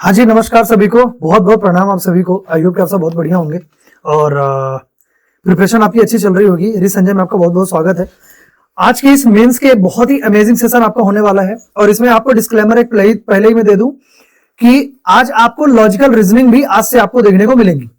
हाँ जी, नमस्कार सभी को। बहुत बहुत प्रणाम आप सभी को। आई होप कि आप सब बहुत बढ़िया होंगे और प्रिपरेशन आपकी अच्छी चल रही होगी। रि संजय में आपका बहुत बहुत स्वागत है। आज के इस मेंस के बहुत ही अमेजिंग सेशन आपका होने वाला है और इसमें आपको डिस्क्लेमर एक पहले ही मैं दे दूं कि आज आपको लॉजिकल रीजनिंग भी आज से आपको देखने को मिलेंगी।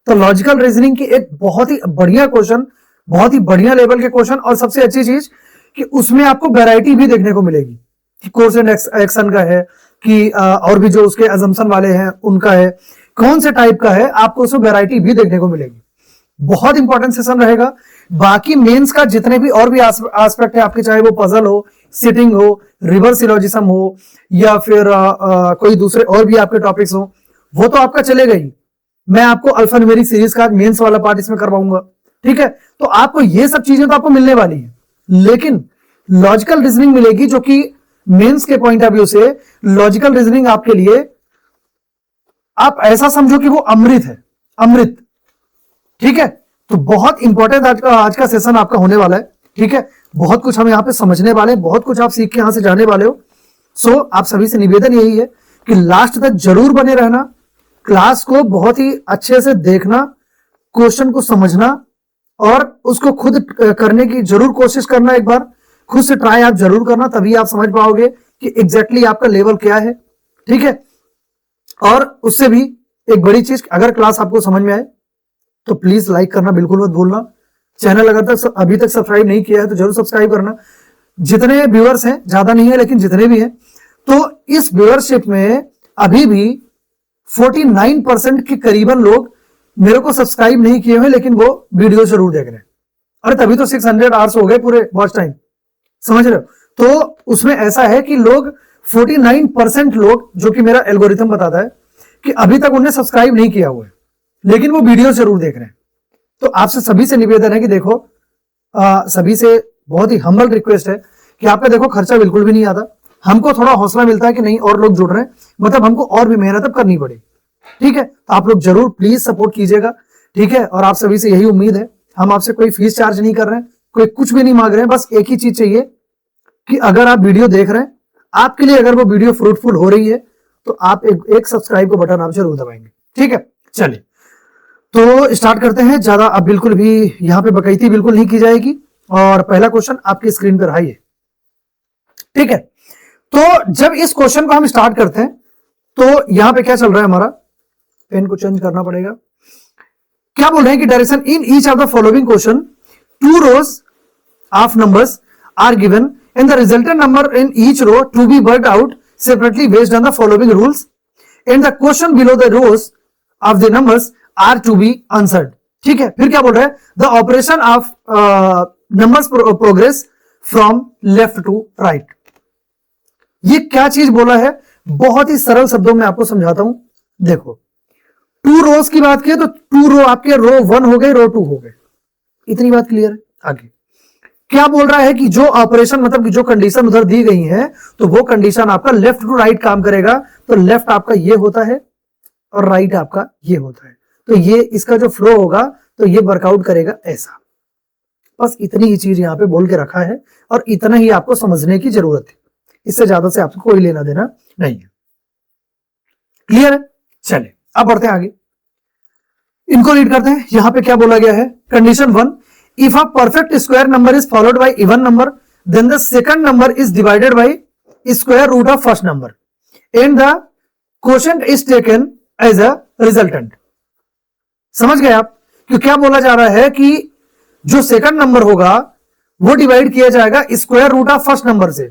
तो लॉजिकल रीजनिंग की एक बहुत ही बढ़िया क्वेश्चन, बहुत ही बढ़िया लेवल के क्वेश्चन और सबसे अच्छी चीज कि उसमें आपको वैरायटी भी देखने को मिलेगी कि कोर्स एंड एक्शन का है कि और भी जो उसके अजम्पशन वाले हैं उनका है, कौन से टाइप का है, आपको उसमें वैरायटी भी देखने को मिलेगी। बहुत इंपॉर्टेंट सेशन रहेगा। बाकी मेंस का जितने भी और भी एस्पेक्ट है आपके, चाहे वो पजल हो, सिटिंग हो, रिवर्स सिलोजिज्म हो या फिर कोई दूसरे और भी आपके टॉपिक्स हो, वो तो आपका चलेगा ही। मैं आपको अल्फा न्यूमेरिक सीरीज का मेंस वाला पार्ट इसमें करवाऊंगा, ठीक है। तो आपको ये सब चीजें तो आपको मिलने वाली है, लेकिन लॉजिकल रीजनिंग मिलेगी जो कि मेंस के पॉइंट ऑफ व्यू से लॉजिकल रीजनिंग आपके लिए आप ऐसा समझो कि वो अमृत है, अमृत, ठीक है। तो बहुत इंपॉर्टेंट आज का सेशन आपका होने वाला है, ठीक है। बहुत कुछ हम यहां पे समझने वाले हैं, बहुत कुछ आप सीख के यहां से जाने वाले हो। सो आप सभी से निवेदन यही है कि लास्ट तक जरूर बने रहना, क्लास को बहुत ही अच्छे से देखना, क्वेश्चन को समझना और उसको खुद करने की जरूर कोशिश करना। एक बार खुद से ट्राई आप जरूर करना, तभी आप समझ पाओगे कि एग्जैक्टली आपका लेवल क्या है, ठीक है। और उससे भी एक बड़ी चीज, अगर क्लास आपको समझ में आए तो प्लीज लाइक करना बिल्कुल मत भूलना। चैनल अगर तक अभी तक सब्सक्राइब नहीं किया है तो जरूर सब्सक्राइब करना। जितने व्यूअर्स हैं, ज्यादा नहीं है लेकिन जितने भी हैं, तो इस व्यूअरशिप में अभी भी 49% के करीबन लोग मेरे को सब्सक्राइब नहीं किए हुए, लेकिन वो वीडियो जरूर देख रहे हैं। अरे तभी तो 600 आवर्स हो गए पूरे वॉच टाइम, समझ रहे हो। तो उसमें ऐसा है कि लोग 49% लोग, जो कि मेरा एल्गोरिथम बताता है कि अभी तक उन्हें सब्सक्राइब नहीं किया हुआ है, लेकिन वो वीडियो जरूर देख रहे हैं। तो आपसे सभी से निवेदन है कि देखो, सभी से बहुत ही हम्बल रिक्वेस्ट है कि आपका देखो खर्चा बिल्कुल भी नहीं आता, हमको थोड़ा हौसला मिलता है कि नहीं और लोग जुड़ रहे हैं, मतलब हमको और भी मेहनत अब करनी पड़ेगी, ठीक है। तो आप लोग जरूर प्लीज सपोर्ट कीजिएगा, ठीक है। और आप सभी से यही उम्मीद है, हम आपसे कोई फीस चार्ज नहीं कर रहे हैं, कोई कुछ भी नहीं मांग रहे हैं, बस एक ही चीज चाहिए कि अगर आप वीडियो देख रहे हैं, आपके लिए अगर वो वीडियो फ्रूटफुल हो रही है तो आप एक सब्सक्राइब को बटन आप जरूर दबाएंगे, ठीक है। चलिए तो स्टार्ट करते हैं। ज्यादा अब बिल्कुल भी यहां पे बकैती बिल्कुल नहीं की जाएगी और पहला क्वेश्चन आपकी स्क्रीन पर आई है, ठीक है। तो जब इस क्वेश्चन को हम स्टार्ट करते हैं तो यहां पे क्या चल रहा है, हमारा पेन को चेंज करना पड़ेगा। क्या बोल रहे हैं कि direction in each of the following question 2 rows of numbers are given and the resultant number in each row to be worked out separately based on the following rules and the question below the rows of the numbers are to be answered, ठीक है। फिर क्या बोल रहे हैं, the operation of numbers progress from left to right। ये क्या चीज बोला है, बहुत ही सरल शब्दों में आपको समझाता हूं। देखो 2 rows की बात की तो 2 रो आपके रो 1 हो गए, रो 2 हो गए, इतनी बात क्लियर है। आगे क्या बोल रहा है कि जो ऑपरेशन, मतलब कि जो कंडीशन उधर दी गई है, तो वो कंडीशन आपका लेफ्ट टू राइट काम करेगा। तो लेफ्ट आपका ये होता है और राइट आपका ये होता है, तो ये इसका जो फ्लो होगा तो ये वर्कआउट करेगा ऐसा। बस इतनी ही चीज यहां पे बोल के रखा है और इतना ही आपको समझने की जरूरत है, इससे ज्यादा से आपको कोई लेना देना नहीं है। क्लियर है। चलिए अब बढ़ते हैं आगे, इनको रीड करते हैं। यहां पे क्या बोला गया है, condition 1, if a perfect square number is followed by even number then the second number is divided by square root of first number and the quotient is taken as a resultant। समझ गए आप कि क्या बोला जा रहा है कि जो सेकंड नंबर होगा वो डिवाइड किया जाएगा square root of first number से,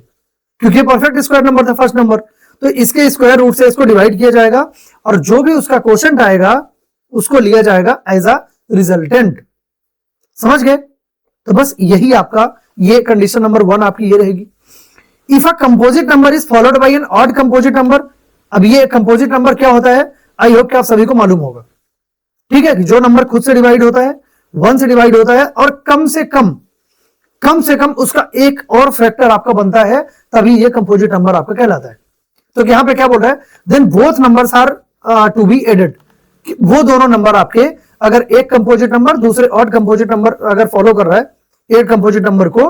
क्योंकि परफेक्ट स्क्वायर नंबर था फर्स्ट नंबर, तो इसके स्क्वायर रूट से इसको डिवाइड किया जाएगा और जो भी उसका क्वोशंट आएगा उसको लिया जाएगा एज अ रिजल्टेंट। समझ गए। तो बस यही आपका, ये कंडीशन नंबर 1 आपकी ये रहेगी। If a composite number is followed by an odd composite number, अब ये कंपोजिट नंबर क्या होता है, आई होप कि आप सभी को मालूम होगा, ठीक है। जो नंबर खुद से डिवाइड होता है, 1 से डिवाइड होता है और कम से कम उसका एक और फैक्टर आपका बनता है, तभी ये कंपोजिट नंबर आपका कहलाता है। तो यहां पे क्या बोल रहा है, then both numbers are to be added. वो दोनों नंबर आपके, अगर एक कंपोजिट नंबर दूसरे ऑड कंपोजिट नंबर अगर फॉलो कर रहा है एक कंपोजिट नंबर को,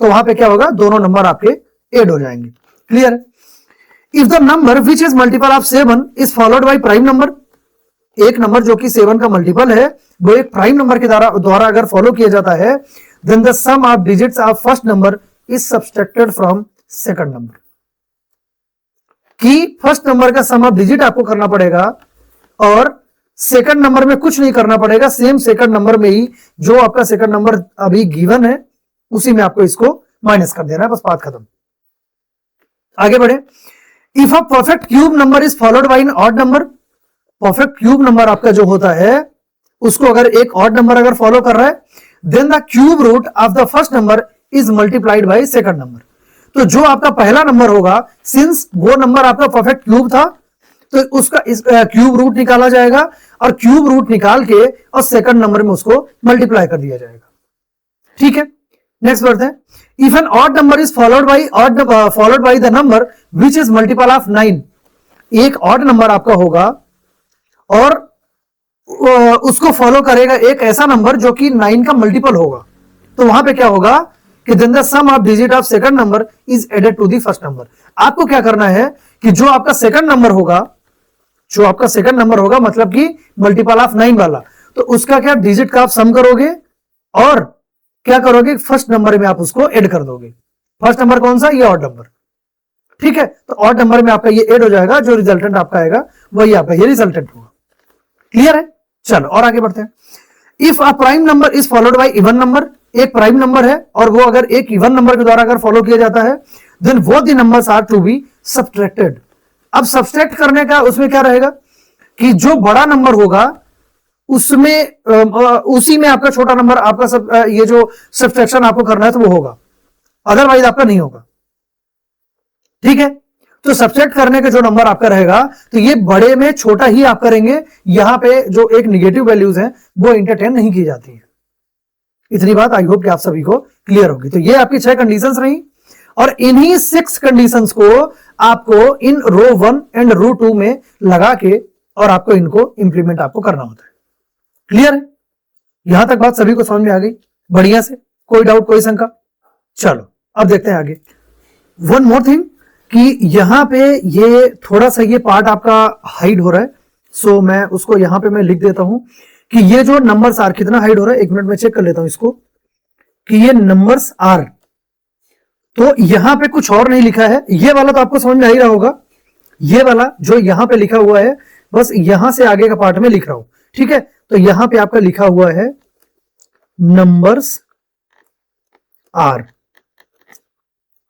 तो वहां पे क्या होगा, दोनों नंबर आपके ऐड हो जाएंगे। क्लियर है। If the number which is multiple of 7 is followed by prime number, एक नंबर जो कि 7 का मल्टीपल है वो एक प्राइम नंबर के द्वारा अगर फॉलो किया जाता है, then the sum of digits of first number is subtracted from second number. कि फर्स्ट नंबर का सम ऑफ डिजिट आपको करना पड़ेगा और सेकंड नंबर में कुछ नहीं करना पड़ेगा, सेम सेकंड नंबर में ही जो आपका सेकंड नंबर अभी गिवन है उसी में आपको इसको माइनस कर देना है, बस बात खत्म। आगे बढ़े। If a perfect cube number is followed by an odd number, perfect cube number आपका जो होता है उसको अगर एक ऑड नंबर अगर फॉलो कर रहा है, then the cube root of the first number is multiplied by second number. तो जो आपका पहला नंबर होगा, सिंस वो नंबर आपका परफेक्ट क्यूब था, तो उसका इस क्यूब रूट निकाला जाएगा और क्यूब रूट निकाल के और सेकंड नंबर में उसको मल्टीप्लाई कर दिया जाएगा। ठीक है, नेक्स्ट बढ़ते हैं। If an odd number is followed by the number which is multiple of 9, एक ऑड नंबर आपका होगा और उसको फॉलो करेगा एक ऐसा नंबर जो कि 9 का मल्टीपल होगा, तो वहां पे क्या होगा कि then the sum of digit of second number is added to the first number. आपको क्या करना है कि जो आपका सेकंड नंबर होगा, जो आपका सेकंड नंबर होगा मतलब कि मल्टीपल ऑफ 9 वाला, तो उसका क्या डिजिट का आप सम करोगे और क्या करोगे, फर्स्ट नंबर में आप उसको ऐड कर दोगे। फर्स्ट नंबर कौन सा, ये ऑड नंबर। ठीक है, तो ऑड नंबर में आपका ये ऐड हो जाएगा, जो रिजल्टेंट आपका आएगा वही आपका ये रिजल्टेंट होगा। क्लियर है, चलो और आगे बढ़ते हैं। If a prime number is followed by even number, एक प्राइम नंबर है और वो अगर एक इवन नंबर के द्वारा अगर फॉलो किया जाता है, then both the numbers are to be subtracted. अब सब्ट्रैक्ट करने का उसमें क्या रहेगा कि जो बड़ा नंबर होगा उसमें उसी में आपका छोटा नंबर आपका ये जो सब्ट्रैक्शन आपको करना है तो वो होगा, अदरवाइज आपका नहीं होगा। ठीक है, तो सब्ट्रैक्ट करने का जो नंबर आपका रहेगा तो ये बड़े में छोटा ही आप करेंगे, यहां पे जो एक निगेटिव वैल्यूज हैं वो इंटरटेन नहीं की जाती है। इतनी बात आई होप कि आप सभी को क्लियर होगी। तो ये आपकी 6 कंडीशंस रही और इन्हीं 6 कंडीशंस को आपको इन रो 1 एंड रो 2 में लगा के और आपको इनको इंप्लीमेंट आपको करना होता है। क्लियर है, यहां तक बात सभी को समझ में आ गई बढ़िया से, कोई डाउट कोई शंका? चलो अब देखते हैं आगे। वन मोर थिंग कि यहां पे ये थोड़ा सा ये पार्ट आपका हाइड हो रहा है, सो मैं उसको यहां पे मैं लिख देता हूं कि ये जो नंबर्स आर कितना हाइड हो रहा है, एक मिनट में चेक कर लेता हूं इसको कि ये नंबर्स आर, तो यहां पे कुछ और नहीं लिखा है। ये वाला तो आपको समझ में आ ही रहा होगा, ये वाला जो यहां पे लिखा हुआ है बस यहां से आगे का पार्ट में लिख रहा हूं। ठीक है, तो यहां पे आपका लिखा हुआ है नंबर्स आर।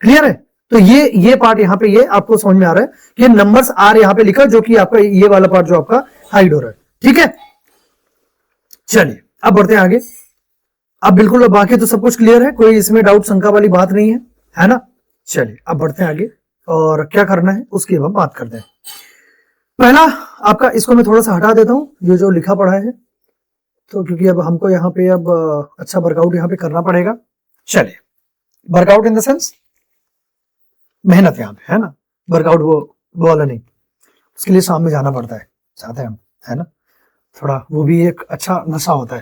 क्लियर है, तो ये पार्ट यहां पे ये आपको समझ में आ रहा है कि ये नंबर्स आर यहां पे लिखा जो कि आपका ये वाला पार्ट जो आपका हाइड हो रहा है। ठीक है, चलिए अब बढ़ते हैं आगे। अब बिल्कुल बाकी तो सब कुछ क्लियर है, कोई इसमें डाउट शंका वाली बात नहीं है ना? चलिए अब बढ़ते हैं आगे और क्या करना है उसकी अब हम बात करते हैं। पहला आपका इसको मैं थोड़ा सा हटा देता हूं, ये जो लिखा पड़ा है, तो क्योंकि अब हमको यहाँ पे अब अच्छा वर्कआउट यहाँ पे करना पड़ेगा। चलिए, वर्कआउट इन द सेंस मेहनत यहाँ पे, है ना? वर्कआउट वो वाला नहीं, उसके लिए शाम में जाना पड़ता है, चाहते हैं हम, है ना? थोड़ा वो भी एक अच्छा नशा होता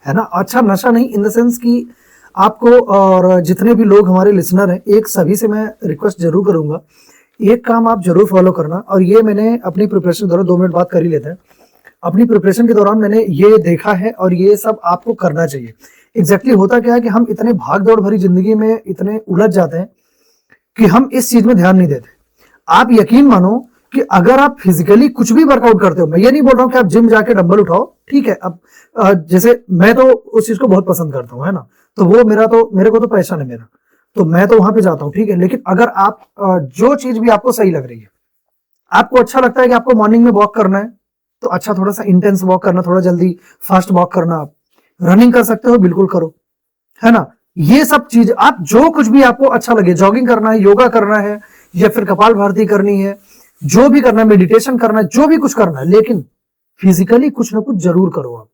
है ना? अच्छा नशा नहीं इन द सेंस कि आपको और जितने भी लोग हमारे लिसनर हैं, एक सभी से मैं रिक्वेस्ट जरूर करूंगा, एक काम आप जरूर फॉलो करना। और ये मैंने अपनी प्रिपरेशन के दौरान 2 मिनट बात कर ही लेते हैं। अपनी प्रिपरेशन के दौरान मैंने ये देखा है और ये सब आपको करना चाहिए। एग्जैक्टली होता क्या है कि हम इतने भाग दौड़ भरी जिंदगी में इतने उलझ जाते हैं कि हम इस चीज में ध्यान नहीं देते। आप यकीन मानो कि अगर आप फिजिकली कुछ भी वर्कआउट करते हो, मैं ये नहीं बोल रहा हूं कि आप जिम जाके डंबल उठाओ, ठीक है, अब जैसे मैं तो उस चीज को बहुत पसंद करता हूं, है ना? तो वो मेरे को तो पैशन है मेरा, तो मैं तो वहां पे जाता हूं, ठीक है। लेकिन अगर आप जो चीज भी आपको सही लग रही है, आपको अच्छा लगता है कि आपको मॉर्निंग में वॉक करना है, तो अच्छा थोड़ा सा इंटेंस वॉक करना, थोड़ा जल्दी फास्ट वॉक करना, आप रनिंग कर सकते हो, बिल्कुल करो, है ना? ये सब चीज आप जो कुछ भी आपको अच्छा लगे, जॉगिंग करना है, योगा करना है, या फिर कपाल भारती करनी है, जो भी करना है, मेडिटेशन करना है, जो भी कुछ करना है, लेकिन फिजिकली कुछ ना कुछ जरूर करो आप।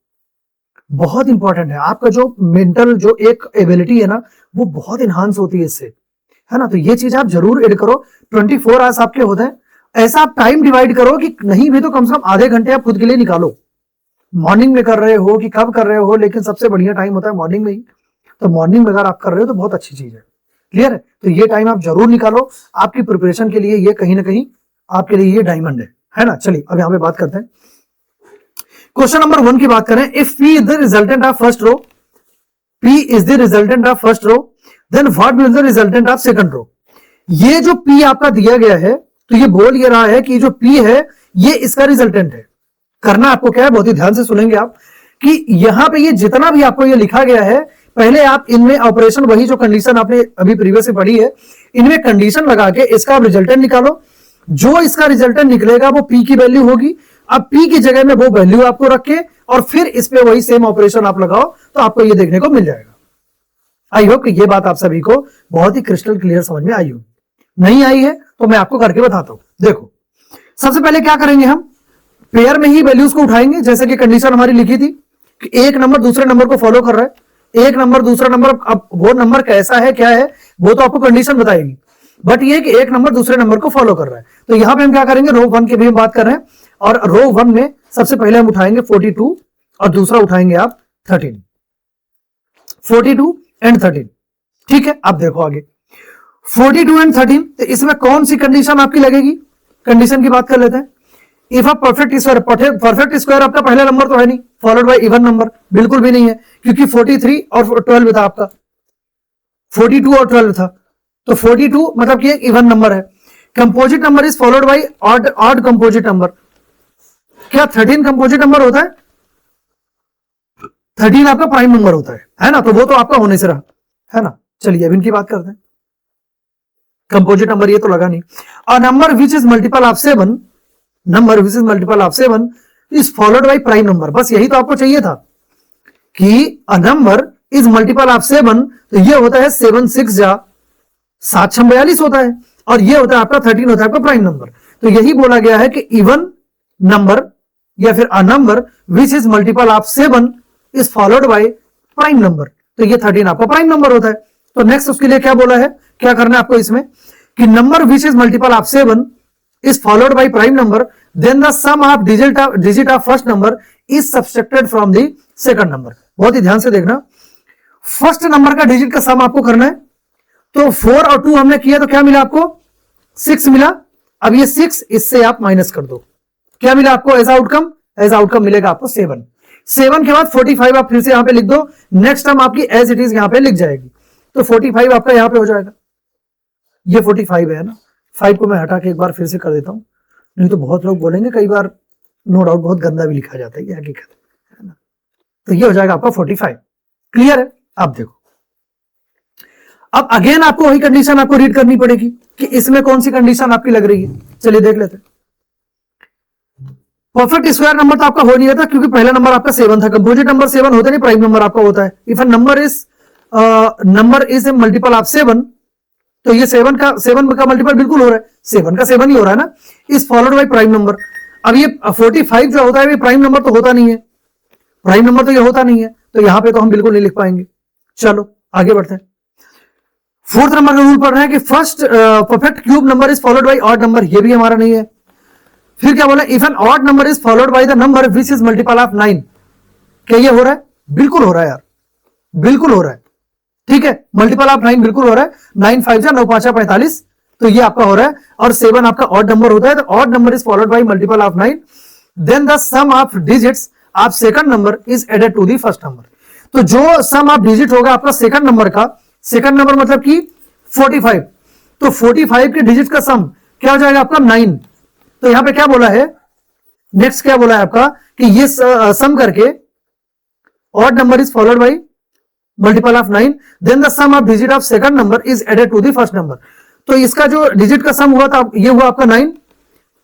बहुत इंपॉर्टेंट है, आपका जो मेंटल जो एक एबिलिटी है ना, वो बहुत इनहांस होती है इससे, है ना? तो ये चीज आप जरूर ऐड करो। 24 आवर्स आपके होते हैं, ऐसा आप टाइम डिवाइड करो कि नहीं भी तो कम से कम आधे घंटे आप खुद के लिए निकालो। मॉर्निंग में कर रहे हो कि कब कर रहे हो, लेकिन सबसे बढ़िया टाइम होता है मॉर्निंग में ही। तो मॉर्निंग में अगर आप कर रहे हो तो बहुत अच्छी चीज है। क्लियर है? तो ये टाइम आप जरूर निकालो, आपकी प्रिपरेशन के लिए ये कहीं ना कहीं आपके लिए ये डायमंड है ना। चलिए अब यहां पे बात करते हैं। क्वेश्चन नंबर 1 की बात करें, इफ P is the resultant of first row, P is the resultant of first row, then what will the resultant of second row. ये जो P आपका दिया गया है, तो ये बोल ये रहा है कि जो P है ये इसका रिजल्टेंट है। करना आपको क्या है, बहुत ही ध्यान से सुनेंगे आप, कि यहां पे ये जितना भी आपको ये लिखा गया है, पहले आप इनमें ऑपरेशन, वही जो कंडीशन आपने अभी प्रीवियस से पढ़ी है, इनमें कंडीशन लगा के इसका रिजल्टेंट निकालो। जो इसका रिजल्टेंट निकलेगा वो P की वैल्यू होगी। अब P की जगह में वो वैल्यू आपको रखे और फिर इस पे वही सेम ऑपरेशन आप लगाओ, तो आपको ये देखने को मिल जाएगा। आई होप कि ये बात आप सभी को बहुत ही क्रिस्टल क्लियर समझ में आई हो। नहीं आई है तो मैं आपको करके बताता हूं। देखो, सबसे पहले क्या करेंगे, हम पेयर में ही वैल्यूज को उठाएंगे, जैसे कि कंडीशन हमारी लिखी थी कि एक नंबर दूसरे नंबर को फॉलो कर रहा है, एक नंबर दूसरा नंबर। अब वो नंबर कैसा है क्या है वो तो आपको कंडीशन बताएगी, बट ये कि एक नंबर दूसरे नंबर को फॉलो कर रहा है। तो यहां पे हम क्या करेंगे, रो 1 की भी हम बात कर रहे हैं, और रो 1 में सबसे पहले हम उठाएंगे 42 और दूसरा उठाएंगे आप 13, 42 एंड 13। ठीक है, अब देखो आगे 42 एंड 13, तो इसमें कौन सी कंडीशन आपकी लगेगी, कंडीशन की बात कर लेते हैं। If a perfect square, perfect square आपका पहला नंबर तो है नहीं, फॉलोड बाय इवन नंबर बिल्कुल भी नहीं है, क्योंकि 43 और 12 था आपका, 42 और 12 था, तो 42 मतलब कि एक इवन नंबर है। Composite number is followed by odd composite number. क्या 13 कंपोजिट नंबर होता है? 13 आपका प्राइम नंबर होता है ना, तो वो तो आपका होने से रहा, है ना। चलिए अब इनकी बात करते हैं। कंपोजिट नंबर ये तो लगा नहीं। A number which is multiple of 7, number which is multiple of 7 is followed by prime number. बस यही तो आपको चाहिए था कि a number is multiple of 7, तो ये होता है 7 6 जा 7 6 42 होता है, और ये होता है आपका 13 होता है आपका प्राइम नंबर। तो यही बोला गया है कि इवन नंबर या फिर a number which is multiple of 7 is followed by prime number, तो ये 13 आपका प्राइम नंबर होता है। तो नेक्स्ट उसके लिए क्या बोला है, क्या करना है आपको इसमें, कि number which is multiple of 7 is followed by prime number, then the sum of digit of first number is subtracted from the second number. बहुत ही ध्यान से देखना, फर्स्ट नंबर का डिजिट का सम आपको करना है। तो 4 और 2 हमने किया तो क्या मिला आपको, 6 मिला। अब ये 6 इससे आप माइनस कर दो, क्या मिला आपको एज आउटकम, एज आउटकम मिलेगा आपको 7। 7 के बाद 45 आप फिर से यहां पे लिख दो, नेक्स्ट टर्म आपकी एज इट इज यहां पे लिख जाएगी, तो 45 आपका यहां पे हो जाएगा। ये 45 है ना, 5 को मैं हटा के एक बार फिर से कर देता हूं, नहीं तो बहुत लोग बोलेंगे कई बार, नो डाउट बहुत गंदा भी लिखा जाता है, ये हकीकत है ना। तो ये हो जाएगा आपका 45। क्लियर है? अब देखो, अब अगेन आपको वही कंडीशन आपको रीड करनी पड़ेगी कि इसमें कौन सी कंडीशन आपकी लग रही है। चलिए देख लेते हैं। परफेक्ट स्क्वायर नंबर तो आपका हो नहीं रहा था, क्योंकि पहला नंबर आपका 7 था, कंपोजिट नंबर 7 होता नहीं, प्राइम नंबर आपका होता है। If a number is a multiple of 7, तो ये 7 का मल्टीपल बिल्कुल हो रहा है, 7 का 7 ही हो रहा है ना, is followed by prime number. अब ये 45 जो होता है ये प्राइम नंबर तो होता नहीं है, प्राइम नंबर तो ये होता नहीं है, तो यहां पे तो हम बिल्कुल नहीं लिख पाएंगे। चलो आगे बढ़ते हैं। 4th नंबर का रूल पढ़ रहे हैं कि first perfect cube number is followed by odd number, ये भी हमारा नहीं है। फिर क्या बोला, if an odd number is followed by the number which is multiple of 9, क्या ये हो रहा है? बिल्कुल हो रहा है यार, बिल्कुल हो रहा है। ठीक है, मल्टीपल ऑफ 9 बिल्कुल हो रहा है। 9 5 9 5 45, तो ये आपका हो रहा है। और 7 आपका ऑड नंबर होता है, तो odd number is followed by multiple of 9, then the sum of digits of second number is added to the first number. तो जो सम ऑफ डिजिट होगा आपका सेकंड नंबर का, सेकंड नंबर मतलब कि 45, तो 45 के डिजिट का सम क्या हो जाएगा आपका 9। तो यहां पे क्या बोला है, नेक्स्ट क्या बोला है आपका कि ये सम करके odd number is followed by multiple of 9, then the sum of digit of second number is added to the first number. तो इसका जो डिजिट का सम हुआ था ये हुआ आपका 9,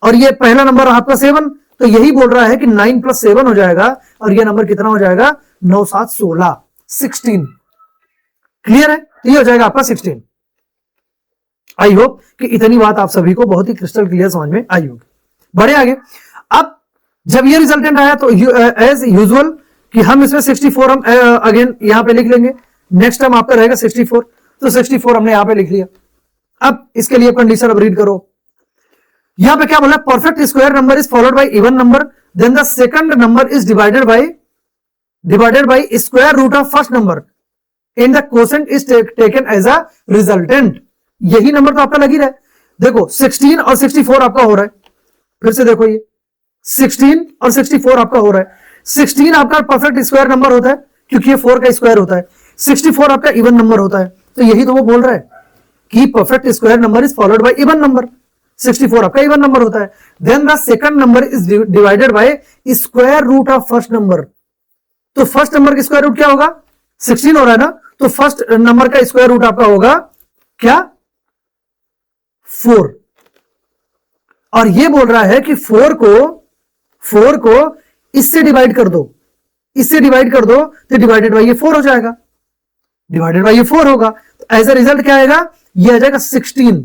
और ये पहला नंबर आपका 7, तो यही बोल रहा है कि 9 + 7 हो जाएगा, और ये नंबर कितना हो जाएगा, 9 7 16 16। क्लियर है? ये हो जाएगा आपका 16। आई होप कि इतनी बात आप सभी को बहुत ही क्रिस्टल क्लियर समझ में आई होगी। बढ़े आगे। अब जब ये रिजल्टेंट आया तो एज यूजुअल कि हम इसमें 64 हम अगेन यहां पे लिख लेंगे, नेक्स्ट टाइम आपका रहेगा 64, तो 64 हमने यहां पे लिख लिया। अब इसके लिए कंडीशन अब रीड करो, यहां पे क्या बोला, perfect square number is followed by even number, then the second number is divided by square root of first number in the quotient is taken as a resultant. यही नंबर तो आपका लग ही रहा है। देखो 16 और 64 आपका हो रहा है, फिर से देखो ये 16 और 64 आपका हो रहा है। 16 आपका परफेक्ट स्क्वायर नंबर होता है क्योंकि ये 4 का स्क्वायर होता है। 64 आपका इवन नंबर होता है। तो यही तो वो बोल रहा है कि perfect square number is followed by even number. 64 आपका इवन नंबर होता है। Then the second number is divided by square root of first number. तो फर्स्ट नंबर का स्क्वायर रूट क्या होगा? 16 हो रहा है ना, तो फर्स्ट नंबर का स्क्वायर रूट आपका होगा क्या? 4। और ये बोल रहा है कि 4 को इससे डिवाइड कर दो, इससे डिवाइड कर दो तो डिवाइडेड बाय ये 4 हो जाएगा, डिवाइडेड बाय ये 4 होगा। तो एज अ रिजल्ट क्या आएगा? ये आ जाएगा 16।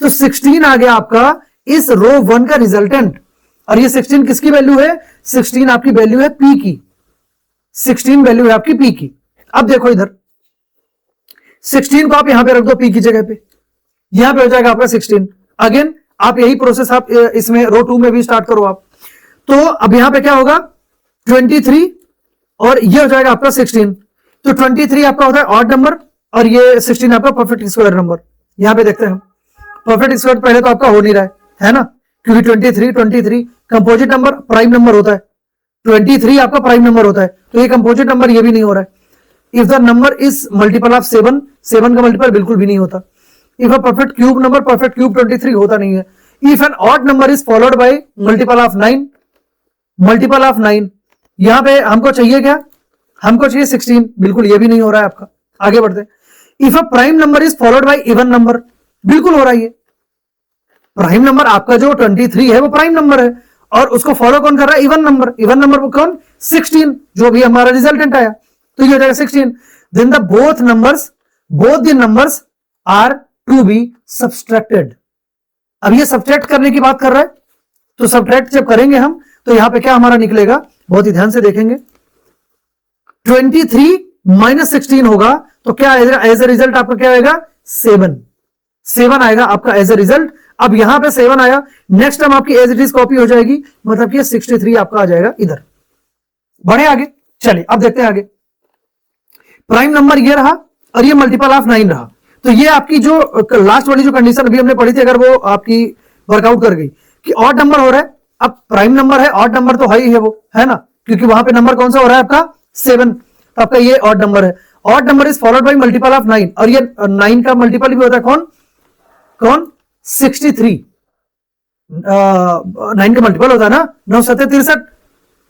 तो 16 आ गया आपका इस रो 1 का रिजल्टेंट। और ये 16 किसकी वैल्यू है? 16 आपकी वैल्यू है पी की। 16 वैल्यू है आपकी पी की। अब देखो इधर 16 को आप यहां पे रख दो पी की जगह पे, यहां पे हो जाएगा आपका 16। अगेन आप यही प्रोसेस आप इसमें रो 2 में भी स्टार्ट करो आप। तो अब यहां पे क्या होगा? 23 और ये हो जाएगा आपका 16। तो 23 आपका होता है ऑड नंबर और ये 16 आपका परफेक्ट स्क्वायर नंबर। यहां पे देखते हैं हम परफेक्ट स्क्वायर पहले तो आपका हो नहीं रहा है ना, क्योंकि 23 कंपोजिट नंबर प्राइम नंबर होता है। 23 आपका प्राइम नंबर होता है, तो ये कंपोजिट नंबर ये भी नहीं हो रहा है। If the number is multiple of 7, 7 का मल्टीपल बिल्कुल भी नहीं होता। If a perfect cube number, perfect cube 23 होता नहीं है। If an odd number is followed by multiple of 9, multiple of 9, यहां पे हमको चाहिए क्या? हमको चाहिए 16, बिल्कुल ये भी नहीं हो रहा है आपका। आगे बढ़ते। If a prime number is followed by even number, बिल्कुल हो रहा है ये। प्राइम नंबर आपका जो 23 है वो प्राइम नंबर है और उसको फॉलो कौन कर रहा है? Even number. इवन नंबर वो कौन? 16, जो भी हमारा रिजल्टेंट आया, तो ये हो जाएगा 16। Then the both the numbers are to be subtracted. अब ये सब्सट्रैक्ट करने की बात कर रहा है, तो सब्सट्रैक्ट जब करेंगे हम तो यहां पे क्या हमारा निकलेगा? बहुत ही ध्यान से देखेंगे। 23 माइनस 16 होगा तो क्या आएगा? एज ए रिजल्ट आपका क्या आएगा? 7 आएगा आपका एज ए रिजल्ट। अब यहां पे 7 आया, नेक्स्ट टाइम आपकी एज इट इज कॉपी हो जाएगी, मतलब कि 63 आपका आ जाएगा इधर। बढ़े आगे, चलिए अब देखते हैं आगे। प्राइम नंबर ये रहा और ये मल्टीपल ऑफ 9 रहा। तो ये आपकी जो लास्ट वाली जो कंडीशन अभी हमने पढ़ी थी, अगर वो आपकी वर्कआउट कर गई कि ऑड नंबर हो रहा है, अब प्राइम नंबर है, ऑड नंबर तो है वो, है ना, क्योंकि वहां पे नंबर कौन सा हो रहा है आपका? 7। तो आपका ये ऑड नंबर है। Odd number is followed by multiple of 9 और ये 9 का मल्टीपल भी होता है कौन? 63। 9 का मल्टीपल होता है ना, 9 7 63,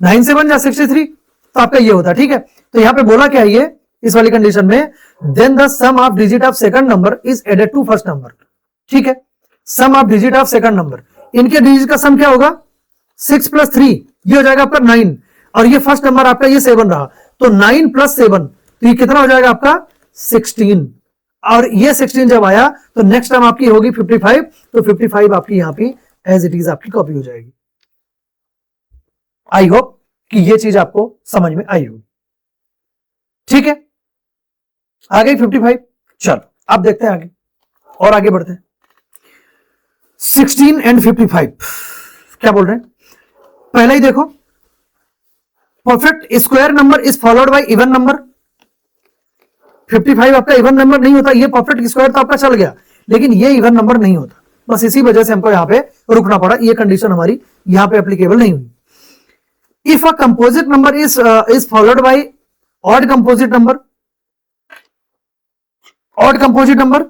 9 से 1 जा 63, तो आपका ये होता है। ठीक है, तो यहां पे बोला क्या है ये इस वाली कंडीशन में? Then the sum of digit of second number is added to first number. ठीक है, sum of digit of second number, इनके डिजिट का सम क्या होगा? 6 + 3, ये हो जाएगा आपका 9 और ये फर्स्ट नंबर आपका ये 7 रहा, तो 9 + 7, तो ये कितना हो जाएगा आपका? 16। और ये 16 जब आया तो नेक्स्ट टाइम आपकी होगी 55, तो 55 आपकी यहां पे एज इट इज आपकी कॉपी हो जाएगी। आई होप कि ये चीज आपको समझ में आई होगी। ठीक है, आ गई 55। चलो अब देखते हैं आगे और आगे बढ़ते हैं। 16 एंड 55 क्या बोल रहे हैं? पहले ही देखो, perfect square number is followed by even number. 55 आपका इवन नंबर नहीं होता, ये परफेक्ट स्क्वायर तो आपका चल गया, लेकिन ये इवन नंबर नहीं होता। बस इसी वजह से हमको यहां पे रुकना पड़ा, ये कंडीशन हमारी यहां पे एप्लीकेबल नहीं हुई। If a composite number is followed by odd composite number, odd composite number,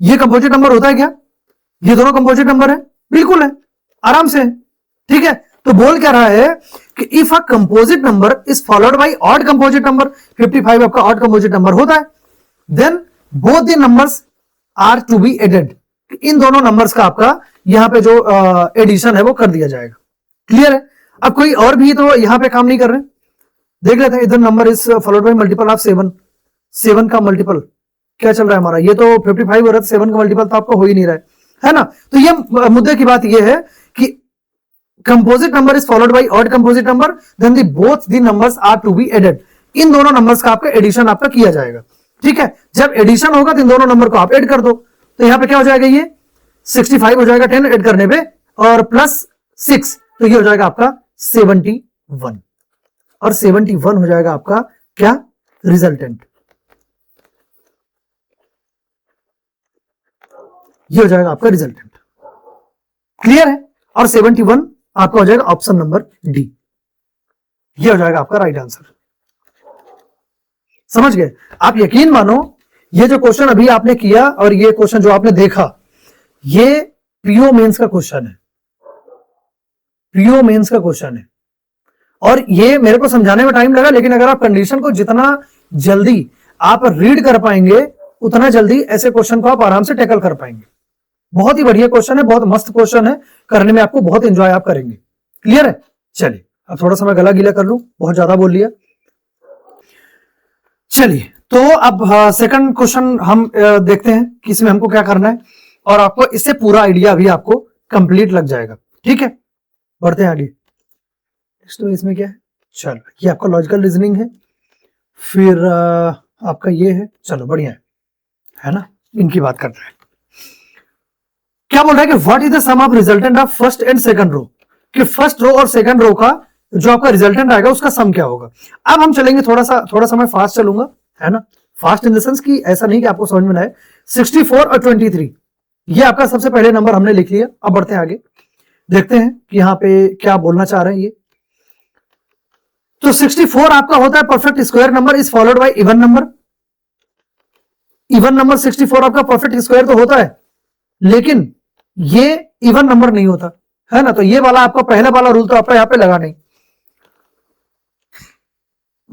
ये कंपोजिट नंबर होता है क्या? ये दोनों कंपोजिट नंबर है, बिल्कुल है, आराम से। ठीक है, तो बोल क्या रहा है कि if a composite number is followed by odd composite number, 55 आपका ऑड कंपोजिट नंबर होता है, then both the numbers are to be added. इन दोनों नंबर्स का आपका यहां पे जो एडिशन है वो कर दिया जाएगा। क्लियर है? अब कोई और भी तो यहां पे काम नहीं कर रहे, देख लेते हैं। इधर number is followed by multiple of 7, 7 का मल्टीपल क्या चल रहा है हमारा? ये तो 55 हो रहा है, 7 का मल्टीपल तो आपका हो ही नहीं रहा है ना। तो ये मुद्दे की बात ये है कि composite number is followed by odd composite number, then the both the numbers are to be added. इन दोनों नंबर्स का आपका एडिशन आपका किया जाएगा। ठीक है, जब एडिशन होगा तो इन दोनों नंबर को आप ऐड कर दो, तो यहां पे क्या हो जाएगा? ये 65 हो जाएगा 10 ऐड करने पे, और प्लस 6, तो ये हो जाएगा आपका 71, और 71 हो जाएगा आपका क्या? रिजल्टेंट। ये हो जाएगा आपका रिजल्टेंट। क्लियर है? और 71 आपका हो जाएगा ऑप्शन नंबर डी, ये हो जाएगा आपका राइट आंसर। समझ गए? आप यकीन मानो ये जो क्वेश्चन अभी आपने किया और ये क्वेश्चन जो आपने देखा, ये पीओ मेंस का क्वेश्चन है, पीओ मेंस का क्वेश्चन है। और ये मेरे को समझाने में टाइम लगा, लेकिन अगर आप कंडीशन को जितना जल्दी आप रीड कर पाएंगे उतना जल्दी ऐसे क्वेश्चन को आप आराम से टैकल कर पाएंगे। बहुत ही बढ़िया क्वेश्चन है, बहुत मस्त क्वेश्चन है, करने में आपको बहुत एंजॉय आप करेंगे। क्लियर है? चलिए अब थोड़ा सा मैं गला गीला कर लूं, बहुत ज्यादा बोल लिया। चलिए तो अब सेकंड क्वेश्चन हम देखते हैं कि इसमें हमको क्या करना है, और आपको इससे पूरा आइडिया भी आपको कंप्लीट लग जाएगा। ठीक है, बढ़ते हैं आगे। तो इसमें क्या है, चलो ये आपका लॉजिकल रीजनिंग है, फिर आपका ये है, चलो बढ़िया है ना, इनकी बात कर रहे हैं। क्या बोल रहा है कि what is the sum of resultant of first and second row, कि फर्स्ट रो और सेकंड रो का जो आपका रिजल्टेंट आएगा उसका सम क्या होगा। अब हम चलेंगे थोड़ा सा मैं फास्ट चलूंगा, है ना, फास्ट इन द सेंस कि ऐसा नहीं कि आपको समझ में ना आए। 64 और 23 ये आपका सबसे पहले नंबर हमने लिख लिया। अब बढ़ते हैं आगे, देखते हैं कि यहाँ पे क्या बोलना चाह रहे हैं ये। तो 64 आपका होता है perfect square number is followed by even number. Even number 64 आपका परफेक्ट स्क्वायर तो होता है, लेकिन ये इवन नंबर नहीं होता, है ना। तो ये वाला आपका पहला वाला रूल तो आपका यहां पे लगा नहीं।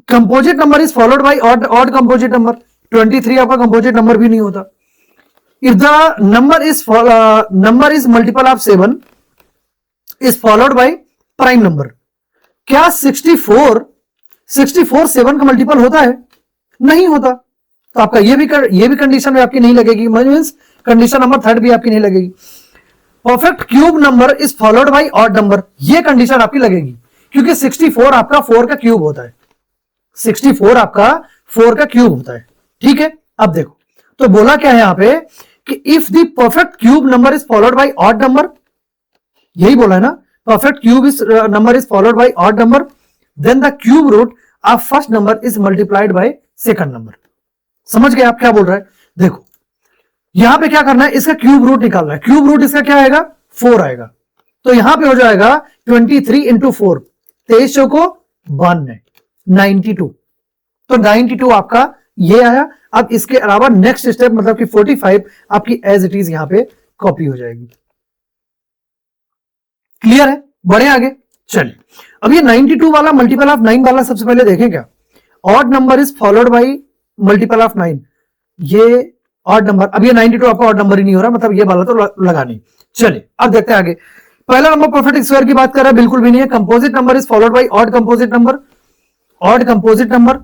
Composite number is followed by odd composite number, 23 आपका कंपोजिट नंबर भी नहीं होता। If the number is multiple of 7 is followed by prime number. क्या 64 7 का मल्टीपल होता है? नहीं होता। तो आपका ये भी कंडीशन में आपकी नहीं लगेगी, मींस कंडीशन नंबर थर्ड भी आपकी नहीं लगेगी। Perfect cube number is followed by odd number, ये कंडीशन आपकी लगेगी, क्योंकि 64 आपका 4 का क्यूब होता है। 64 आपका 4 का क्यूब होता है। ठीक है, अब देखो तो बोला क्या है यहां पे कि if the perfect cube number is followed by odd number, यही बोला है ना, perfect cube is number is followed by odd number, then the cube root of first number is multiplied by second number. समझ गए आप क्या बोल रहा है? देखो यहां पे क्या करना है, इसका क्यूब रूट निकालना है। क्यूब रूट इसका क्या आएगा? 4 आएगा। तो यहां पे हो जाएगा 23 इंटू 4, 23 चौको 92, 92। तो 92 आपका ये आया। अब इसके अलावा नेक्स्ट स्टेप मतलब कि 45 आपकी एज इट इज यहां पे कॉपी हो जाएगी। क्लियर है? बढ़े आगे। चलिए अब ये 92 वाला मल्टीपल ऑफ 9 वाला सबसे पहले देखें क्या। Odd number is followed by multiple of 9, ये ऑड नंबर। अब ये 92 आपका ऑड नंबर ही नहीं हो रहा, मतलब ये वाला तो लगा नहीं। चलिए अब देखते हैं आगे। पहला नंबर परफेक्ट स्क्वायर की बात कर रहा है, बिल्कुल भी नहीं है। Composite number is followed by odd composite number, odd composite number.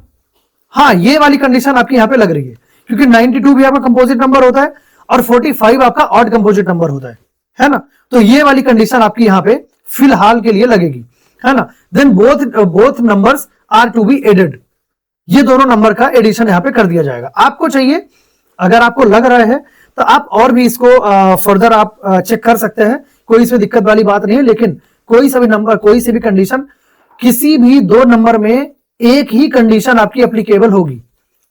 हाँ ये वाली कंडीशन आपकी यहां पे लग रही है, क्योंकि 92 भी आपका कंपोजिट नंबर होता है और 45 आपका ऑड कंपोजिट नंबर होता है ना। तो ये वाली कंडीशन आपकी यहां पे फिलहाल के लिए लगेगी, है ना। Then both numbers are to be added, ये दोनों नंबर का एडिशन यहां पे कर दिया जाएगा। आपको चाहिए, अगर आपको लग रहा है तो आप और भी इसको फर्दर आप चेक कर सकते हैं, कोई इसमें दिक्कत वाली बात नहीं है। लेकिन कोई सा भी नंबर, कोई सी भी कंडीशन, किसी भी दो नंबर में एक ही कंडीशन आपकी एप्लीकेबल होगी,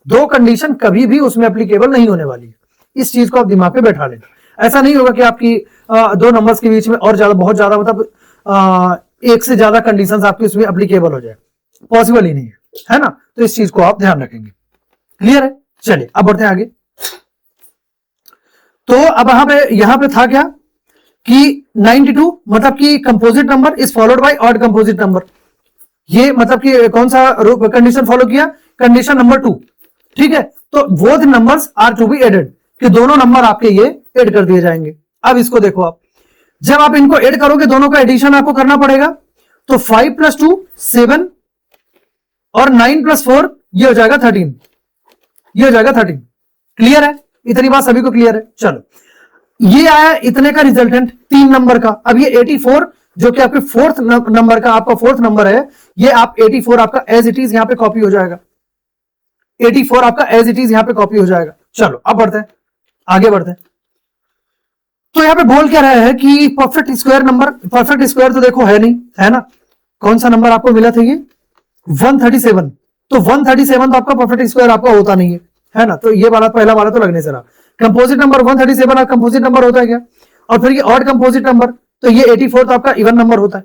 दो कंडीशन कभी भी उसमें एप्लीकेबल नहीं होने वाली है। इस चीज को आप दिमाग में बैठा लेना। ऐसा नहीं होगा कि आपकी दो नंबर्स के बीच में और ज्यादा, बहुत ज्यादा, मतलब एक से ज्यादा कंडीशंस आपकी उसमें एप्लीकेबल हो जाए, पॉसिबल ही नहीं है ना। तो इस चीज को आप ध्यान रखेंगे। क्लियर है? चलिए अब बढ़ते हैं आगे। तो अब यहां पे था क्या कि 92 मतलब कि composite number is followed by odd composite number. ये मतलब कि कौन सा कंडीशन फॉलो किया? Condition number 2। ठीक है, तो बोथ नंबर्स आर टू बी एडेड, कि दोनों नंबर आपके ये ऐड कर दिए जाएंगे। अब इसको देखो आप, जब आप इनको ऐड करोगे दोनों का एडिशन आपको करना पड़ेगा। तो 5 + 2 7 और 9 + 4 ये हो जाएगा 13, ये हो जाएगा 13। क्लियर है? इतनी बात सभी को क्लियर है? चलो ये आया इतने का रिजल्टेंट 3 नंबर का। अब ये 84 जो कि आपके फोर्थ नंबर का, आपका फोर्थ नंबर है, ये आप 84 आपका एज इट इज यहां पे कॉपी हो जाएगा। 84 आपका एज इट इज यहां पे कॉपी हो जाएगा। चलो अब बढ़ते हैं, आगे बढ़ते हैं। तो यहां पे बोल क्या रहा है कि perfect square number, perfect square तो देखो है नहीं, है ना। कौन सा नंबर आपको मिला था? ये 137। तो 137 तो आपका परफेक्ट स्क्वायर आपका होता नहीं है ना। तो ये वाला पहला वाला तो लगने से रहा। कंपोजिट नंबर 137 कंपोजिट नंबर होता है क्या? और फिर ये ऑड कंपोजिट नंबर, तो ये 84 तो आपका इवन नंबर होता है।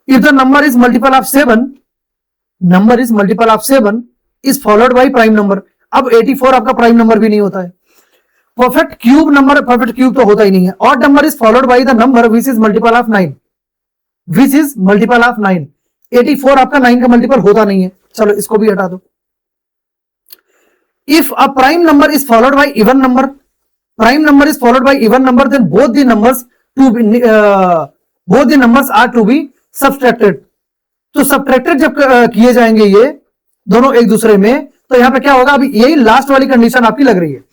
If the number is multiple of 7, number is multiple of 7 is followed by prime number. अब 84 आपका प्राइम नंबर भी नहीं होता है। Perfect cube number, perfect cube तो होता ही नहीं है। Odd number is followed by the number which is multiple of 9, which is multiple of 9। 84 आपका 9 का मल्टीपल होता नहीं है। चलो इसको भी हटा दो। If a prime number is followed by even number, prime number is followed by even number, then both the numbers are to be subtracted. तो सब्ट्रैक्टेड जब किए जाएंगे ये दोनों एक दूसरे में, तो यहां पे क्या होगा, अभी यही लास्ट वाली कंडीशन आपकी लग रही है,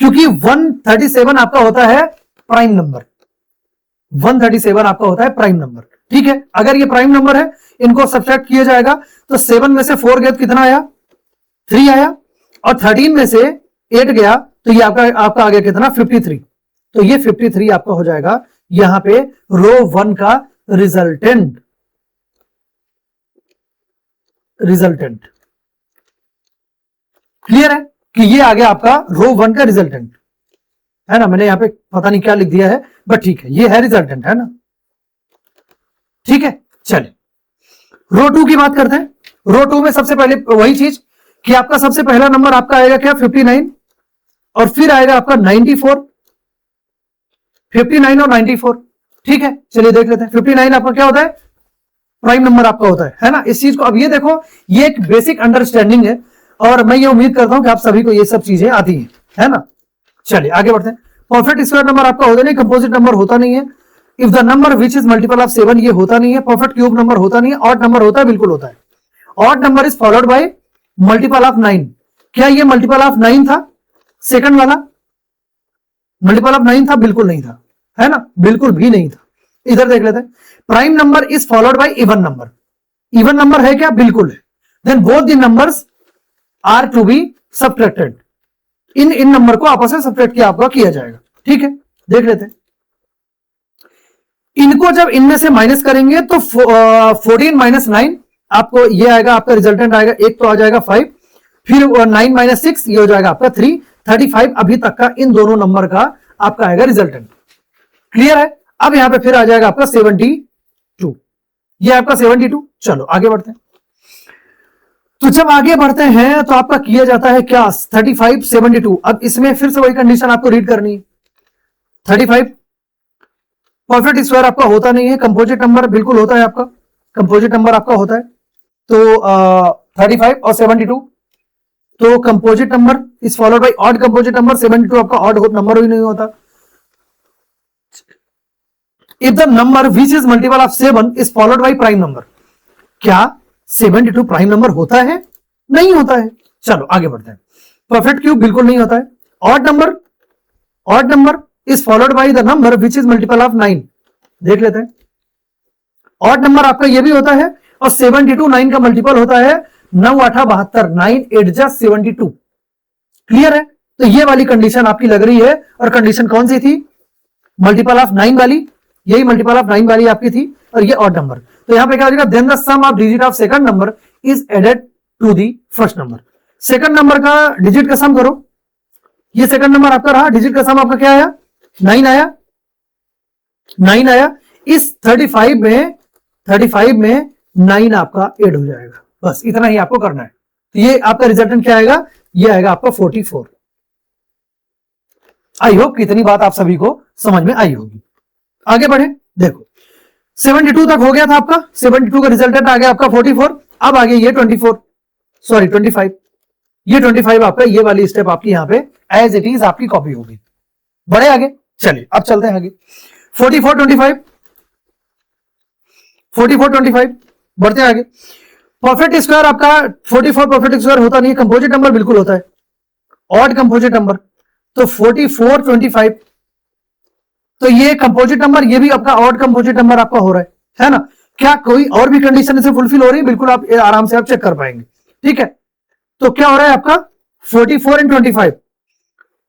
क्योंकि 137 आपका होता है प्राइम नंबर, 137 आपका होता है प्राइम नंबर। ठीक है, अगर ये प्राइम नंबर है, इनको सब्ट्रैक्ट किया जाएगा, तो 7 में से 4 गया तो कितना आया, 3 आया, और 13 में से 8 गया तो ये आपका आ गया कितना, 53। तो ये 53 आपका हो जाएगा यहां पे रो 1 का रिजल्टेंट। क्लियर है कि ये आ गया आपका रो 1 का रिजल्टेंट, है ना। मैंने यहां पे पता नहीं क्या लिख दिया है, बट ठीक है, ये है रिजल्टेंट, है ना। ठीक है, चलिए रो 2 की बात करते हैं। रो 2 में सबसे पहले वही चीज कि आपका सबसे पहला नंबर आपका आएगा क्या, 59, और फिर आएगा आपका 94, 59 और 94। ठीक है, चलिए देख लेते हैं। 59 आपका क्या होता है, प्राइम नंबर आपका होता है ना। इस चीज को अब ये देखो, ये एक बेसिक अंडरस्टैंडिंग है, और मैं ये उम्मीद करता हूं कि आप सभी को ये सब चीजें आती है ना। चलिए आगे बढ़ते हैं। परफेक्ट स्क्वायर नंबर आपका होता नहीं, कंपोजिट नंबर होता नहीं है। If the number which is multiple of 7, ये होता नहीं है। परफेक्ट क्यूब नंबर होता नहीं है। ऑड नंबर होता है, बिल्कुल होता है। Odd number is followed by multiple of 9। क्या ये मल्टीपल ऑफ 9 था, सेकंड वाला मल्टीपल ऑफ 9 था, बिल्कुल नहीं था, है ना, बिल्कुल भी नहीं था। इधर देख लेते हैं। Prime number is followed by even number. Even number है क्या, बिल्कुल है। Then both the numbers are to be subtracted. इन नंबर को आपस में सब्ट्रैक्ट किया जाएगा। ठीक है, देख लेते हैं। इनको जब इनमें से माइनस करेंगे तो 14 माइनस 9 आपको ये आएगा, आपका रिजल्टेंट आएगा, एक तो आ जाएगा 5, फिर 9 माइनस 6 ये हो जाएगा आपका 3, 35 अभी तक का इन दोनों नंबर का आपका आएगा रिजल्टेंट। क्लियर है। अब यहां पे फिर आ जाएगा आपका 72, ये आपका 72। चलो आगे बढ़ते हैं। तो जब आगे बढ़ते हैं तो आपका किया जाता है क्या, 35 72। अब इसमें फिर से वही कंडीशन आपको रीड करनी है। 35 परफेक्ट स्क्वायर आपका होता नहीं है, कंपोजिट नंबर बिल्कुल होता है आपका, कंपोजिट नंबर आपका होता है। तो 35 और 72, तो composite number is followed by odd composite number. 72 आपका ऑड नंबर ही नहीं होता। If the number which is multiple of 7 is followed by prime number, क्या 72 प्राइम नंबर होता है, नहीं होता है। चलो आगे बढ़ते हैं। परफेक्ट क्यूब बिल्कुल नहीं होता है। Odd number is followed by the number which is multiple of 9। देख लेते हैं। ऑड नंबर आपका ये भी होता है, और 72 9 का मल्टीपल होता है। 9 8 72, 9 8 जा 72। क्लियर है। तो ये वाली कंडीशन आपकी लग रही है, और कंडीशन कौन सी थी, मल्टीपल ऑफ 9 वाली, यही मल्टीपल ऑफ 9 वाली आपकी थी, और ये ऑड नंबर। तो यहां पे क्या हो जाएगा, then the sum of digit of second number is added to the first number. Second number का डिजिट का सम करो। ये सेकंड नंबर आपका रहा, डिजिट का सम आपका क्या आया, 9 आया, 9 आया। इस 35 में 9 आपका ऐड हो जाएगा। बस इतना ही आपको करना है। तो ये आपका रिजल्टेंट क्या आएगा, ये आएगा आपका 44। आई होप कितनी बात आप सभी को समझ में आई होगी। आगे बढ़े, देखो 72 तक हो गया था आपका, 72 का रिजल्टेंट आ गया आपका 44। अब आगे ये 25, ये 25 आपका, ये वाली स्टेप आपकी यहां पे एज इट इज आपकी कॉपी होगी। बढ़े आगे, चलिए अब चलते हैं आगे। 44 25 बढ़ते हैं आगे। परफेक्ट स्क्वायर आपका 44 परफेक्ट स्क्वायर होता नहीं है, कंपोजिट नंबर बिल्कुल होता है, ऑड कंपोजिट नंबर। तो 44 25, तो ये कंपोजिट नंबर, ये भी आपका ऑड कंपोजिट नंबर आपका हो रहा है ना। क्या कोई और भी कंडीशन इसे फुलफिल हो रही है, बिल्कुल आप आराम से आप चेक कर पाएंगे। ठीक है, तो क्या हो रहा है आपका 44 and 25।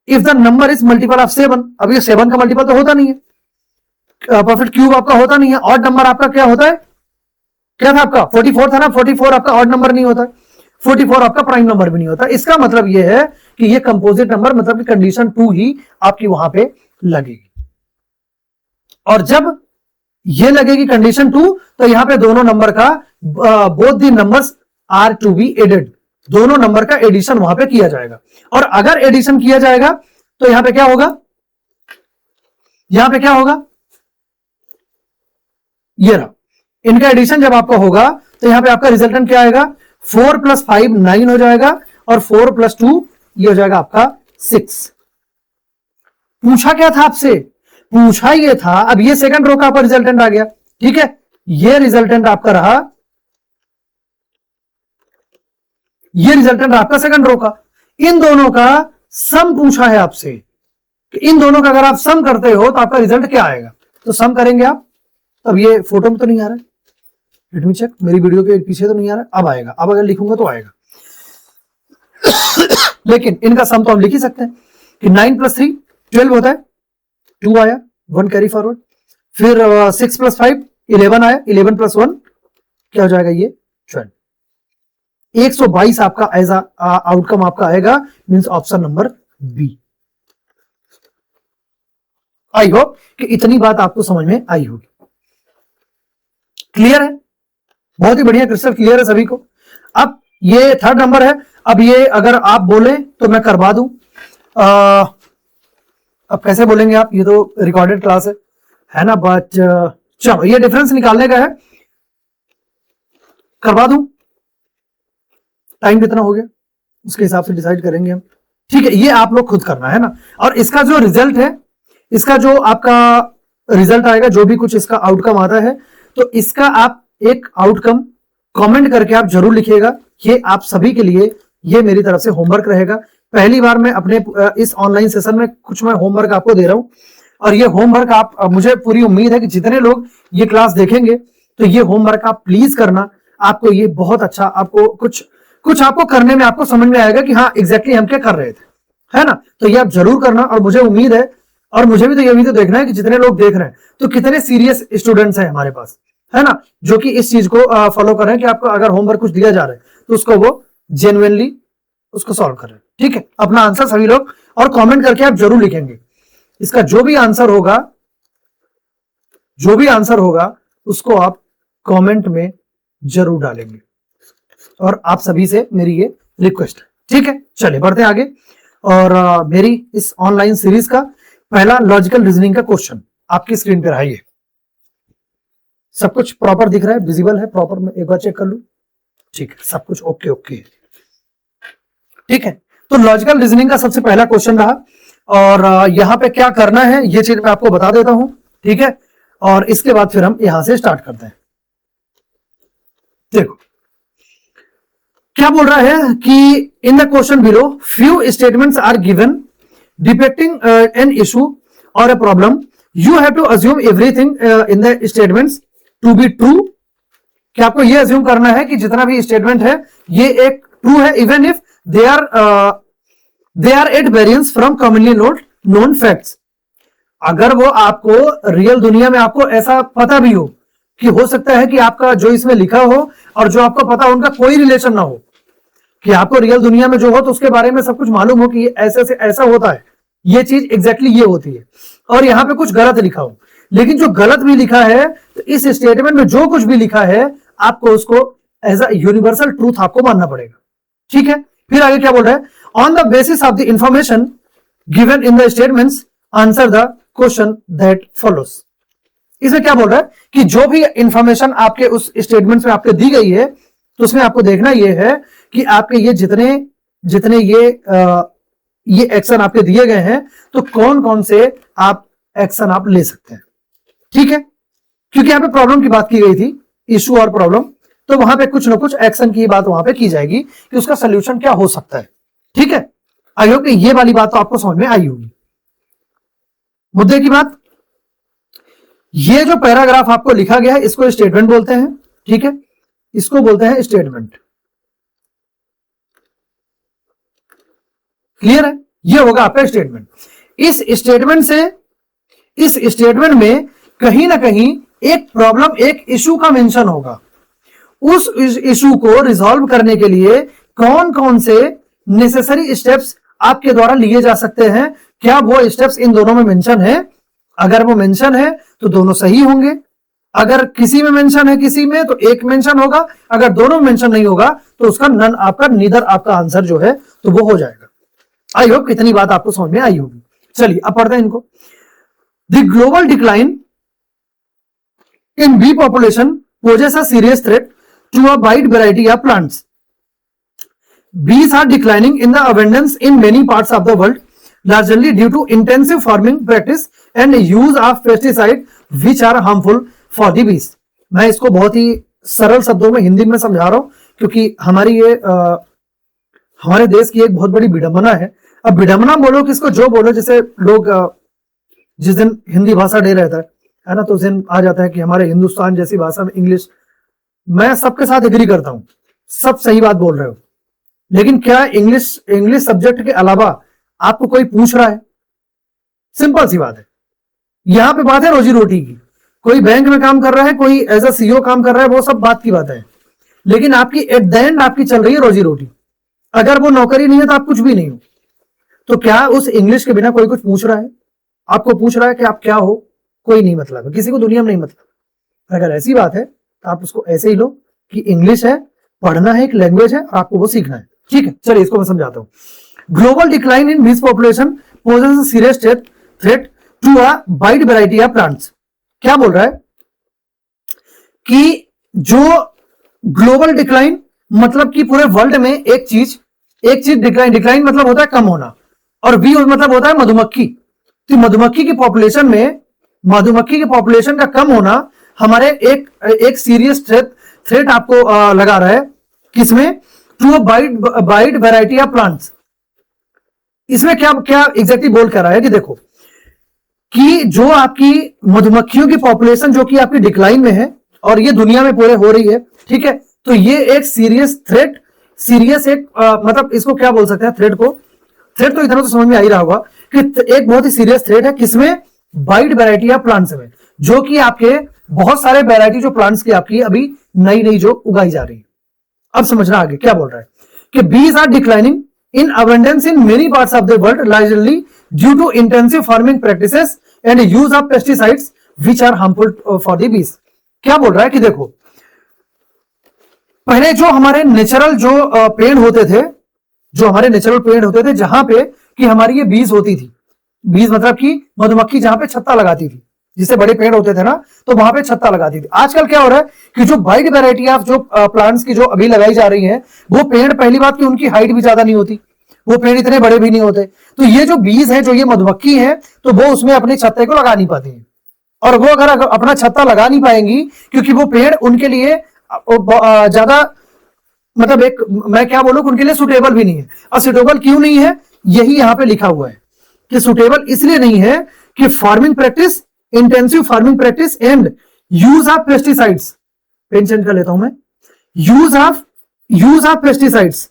If the number is multiple of 7, अब ये 7 का मल्टीपल तो होता नहीं है, परफेक्ट क्यूब आपका होता नहीं है। ऑड नंबर आपका क्या होता है, क्या था आपका 44 था ना, 44 आपका ऑड नंबर नहीं होता है, 44 आपका प्राइम नंबर भी नहीं होता। इसका मतलब यह है कि ये कंपोजिट नंबर, मतलब कि कंडीशन 2 ही आपकी वहां पे लगेगी। और जब ये लगेगी कंडीशन 2, तो यहां पे दोनों नंबर का both the numbers are to be added, दोनों नंबर का एडिशन वहां पे किया जाएगा। और अगर एडिशन किया जाएगा तो यहां पे क्या होगा, यहां पे क्या होगा, ये रहा इनका एडिशन जब आपका होगा तो यहां पे आपका रिजल्टेंट क्या आएगा, 4 + 5 9 हो जाएगा, और 4 + 2 ये हो जाएगा आपका 6। पूछा क्या था आपसे, पूछा ये था, अब ये सेकंड रो का आपका रिजल्टेंट आ गया, ठीक है, ये रिजल्टेंट आपका रहा, ये रिजल्टेंट आपका सेकंड रो का, इन दोनों का सम पूछा है आपसे, इन दोनों का अगर आप सम करते हो तो आपका रिजल्ट क्या आएगा, तो सम करेंगे आप। अब ये फोटो में तो नहीं आ रहा है, लेट मी चेक, मेरी वीडियो के पीछे तो नहीं आ रहा है, अब आएगा, अब अगर लिखूंगा तो आएगा लेकिन इनका सम तो हम लिख ही सकते हैं कि 9 + 3 12 होता है, 2 आया, 1 कैरी फॉरवर्ड, फिर 6 + 5 11 आया, 11 + 1 क्या हो जाएगा, ये 12, 122 आपका एज आउटकम आपका आएगा, means option number B. I hope कि इतनी बात आपको समझ में आई होगी, क्लियर है, बहुत ही बढ़िया, क्रिस्टल क्लियर है सभी को। अब ये थर्ड नंबर है, अब ये अगर आप बोले तो मैं करवा दूं, अब कैसे बोलेंगे आप, ये तो रिकॉर्डेड क्लास है ना, बट चलो ये डिफरेंस निकालने का है, करवा दूं, टाइम कितना हो गया उसके हिसाब से डिसाइड करेंगे हम, ठीक है, ये आप लोग खुद करना है ना। और इसका जो रिजल्ट है, इसका जो आपका रिजल्ट आएगा, जो भी कुछ इसका आउटकम आता है, तो इसका आप एक आउटकम कमेंट करके आप जरूर लिखिएगा, ये आप सभी के लिए ये मेरी तरफ से होमवर्क रहेगा। पहली बार मैं अपने इस ऑनलाइन सेशन में कुछ मैं होमवर्क आपको दे रहा हूं, और ये होमवर्क आप, मुझे पूरी उम्मीद है कि जितने लोग ये क्लास देखेंगे तो ये होमवर्क आप प्लीज करना, आपको ये बहुत अच्छा, आपको कुछ आपको करने में आपको समझ में आएगा कि हाँ एग्जैक्टली हम क्या कर रहे थे, है ना। तो ये आप जरूर करना, और मुझे उम्मीद है, और मुझे भी तो ये भी तो देखना है कि जितने लोग देख रहे हैं तो कितने सीरियस स्टूडेंट्स हैं हमारे पास, है ना, जो कि इस चीज को फॉलो कर रहे हैं कि आपको अगर होमवर्क कुछ दिया जा रहा है तो उसको वो जेन्युइनली उसको सॉल्व कर रहे हैं, ठीक है। अपना आंसर सभी लोग और कमेंट करके आप जरूर लिखेंगे, इसका जो भी आंसर होगा उसको आप कमेंट में जरूर डालेंगे, और आप सभी से मेरी ये रिक्वेस्ट है, ठीक है। चलिए बढ़ते हैं आगे, और मेरी इस ऑनलाइन सीरीज का पहला लॉजिकल रीजनिंग का क्वेश्चन आपकी स्क्रीन पर है, सब कुछ प्रॉपर दिख रहा है, विजिबल है प्रॉपर, मैं एक बार चेक कर लूं, ठीक है, सब कुछ ओके, ठीक है। तो लॉजिकल रीजनिंग का सबसे पहला क्वेश्चन रहा, और यहां पे क्या करना है ये चीज मैं आपको बता देता हूं, ठीक है, और इसके बाद फिर हम यहां से स्टार्ट करते हैं। देखो क्या बोल रहा है कि in the question below few statements are given depicting an issue और a problem, you have to assume everything in the statements to be true. क्या आपको यह अज्यूम करना है कि जितना भी स्टेटमेंट है ये एक ट्रू है, even if they are at variance from commonly known facts. अगर वो आपको रियल दुनिया में आपको ऐसा पता भी हो कि हो सकता है कि आपका जो इसमें लिखा हो और जो आपको पता हो उनका कोई रिलेशन ना हो, कि आपको रियल दुनिया में जो हो तो उसके बारे में सब कुछ मालूम हो कि ये ऐसे से ऐसा होता है, ये चीज एग्जैक्टली ये होती है, और यहां पे कुछ गलत लिखा हो, लेकिन जो गलत भी लिखा है तो इस स्टेटमेंट में जो कुछ भी लिखा है आपको उसको एज अ यूनिवर्सल ट्रूथ आपको मानना पड़ेगा, ठीक है। फिर आगे क्या बोल रहा है, on the basis of the information given in the statements answer the question that follows. इसमें क्या बोल रहा है कि जो भी इंफॉर्मेशन आपके उस स्टेटमेंट्स में आपके दी गई है तो उसमें आपको देखना यह है कि आपके ये जितने ये एक्शन आपके दिए गए हैं तो कौन कौन से आप एक्शन आप ले सकते हैं, ठीक है। क्योंकि यहां पे प्रॉब्लम की बात की गई थी, इशू और प्रॉब्लम, तो वहां पे कुछ ना कुछ एक्शन की बात वहां पे की जाएगी कि उसका सोल्यूशन क्या हो सकता है, ठीक है। आई होप कि ये वाली बात तो आपको समझ में आई होगी। मुद्दे की बात, ये जो पैराग्राफ आपको लिखा गया है इसको स्टेटमेंट बोलते हैं, ठीक है, इसको बोलते हैं स्टेटमेंट, क्लियर है, ये होगा आपका स्टेटमेंट। इस स्टेटमेंट में कहीं ना कहीं एक प्रॉब्लम, एक इशू का मेंशन होगा, उस इशू को रिजॉल्व करने के लिए कौन कौन से नेसेसरी स्टेप्स आपके द्वारा लिए जा सकते हैं, क्या वो स्टेप्स इन दोनों में मेंशन है, अगर वो मेंशन है तो दोनों सही होंगे, अगर किसी में मेंशन है किसी में तो एक मेंशन होगा, अगर दोनों में मेंशन नहीं होगा तो उसका नन आपका, नीदर आपका आंसर जो है तो वो हो जाएगा। आई होप कितनी बात आपको समझ में आई होगी। चलिए अब पढ़ते हैं इनको। The global decline in bee population poses a serious threat to a wide variety of plants. Bees are declining in the abundance in many parts of the world, largely due to intensive farming practice and use of pesticide which are harmful for the bees। मैं इसको बहुत ही सरल शब्दों में हिंदी में समझा रहा हूं क्योंकि हमारी ये हमारे देश की एक बहुत बड़ी विडंबना है। अब विडंबना बोलो किसको, जो बोलो, जैसे लोग जिस दिन हिंदी भाषा डे रहता है ना, तो उस दिन आ जाता है कि हमारे हिंदुस्तान जैसी भाषा में इंग्लिश। मैं सबके साथ एग्री करता हूं, सब सही बात बोल रहे हो, लेकिन क्या इंग्लिश सब्जेक्ट के अलावा आपको कोई पूछ रहा है? सिंपल सी बात है। यहां पे बात है रोजी रोटी की। कोई बैंक में काम कर रहा है, कोई एज अ सीईओ काम कर रहा है, वो सब बात की बात है, लेकिन आपकी एट द एंड आपकी चल रही है रोजी रोटी। अगर वो नौकरी नहीं है तो आप कुछ भी नहीं हो। तो क्या उस इंग्लिश के बिना कोई कुछ पूछ रहा है? आपको पूछ रहा है कि आप क्या हो? कोई नहीं मतलब है, किसी को दुनिया में नहीं मतलब। अगर ऐसी बात है तो आप उसको ऐसे ही लो कि इंग्लिश है, पढ़ना है, एक लैंग्वेज है, आपको वो सीखना है। ठीक है, चलिए इसको मैं समझाता हूं। Global decline in bees population poses a serious threat to a wide variety of plants. क्या बोल रहा है कि जो ग्लोबल डिक्लाइन मतलब कि पूरे वर्ल्ड में एक चीज डिक्लाइन मतलब होता है कम होना, और बी मतलब होता है मधुमक्खी। तो मधुमक्खी की पॉपुलेशन का कम होना हमारे एक सीरियस थ्रेट आपको लगा रहा है। किसमें? To a wide variety of plants. इसमें क्या एग्जैक्टली बोल कर रहा है कि देखो कि जो आपकी मधुमक्खियों की पॉपुलेशन जो कि आपकी डिक्लाइन में है और ये दुनिया में पूरे हो रही है, ठीक है, तो ये एक सीरियस एक मतलब इसको क्या बोल सकते हैं, थ्रेट तो इतना तो समझ में आ ही रहा होगा कि एक बहुत ही सीरियस थ्रेट है। किसमें? वाइड वैरायटी ऑफ प्लांट्स में, जो कि आपके बहुत सारे वैरायटी जो प्लांट्स की आपकी अभी नई जो उगाई जा रही है। अब समझना आगे क्या बोल रहा है कि bees are declining in abundance in many parts of the world largely due to intensive farming practices and use of pesticides which are harmful for the bees. क्या बोल रहा है कि देखो पहले जो हमारे नेचुरल जो पेड़ होते थे, जहां पे कि हमारी ये बीज होती थी, बीज मतलब कि मधुमक्खी जहां पे छत्ता लगाती थी, जिससे बड़े पेड़ होते थे ना, तो वहां पे छत्ता लगाती थी। आजकल क्या हो रहा है कि जो वाइड वैरायटी ऑफ जो प्लांट्स की जो अभी लगाई जा रही है, वो पेड़ पहली बात कि उनकी हाइट भी ज्यादा नहीं होती, वो पेड़ इतने बड़े भी नहीं होते। तो ये जो बीज है, जो ये मधुमक्खी है, तो वो उसमें अपने छत्ते को लगा नहीं पाती है, और वो अगर अपना छत्ता लगा नहीं पाएंगी क्योंकि वो पेड़ उनके लिए ज्यादा मतलब एक मैं क्या बोलूं उनके लिए सुटेबल भी नहीं है। और सुटेबल क्यों नहीं है? यही यहां पे लिखा हुआ है कि सुटेबल इसलिए नहीं है कि farming practice, intensive farming practice and use of pesticides, pen change कर लेता हूं मैं, यूज ऑफ पेस्टिसाइड्स।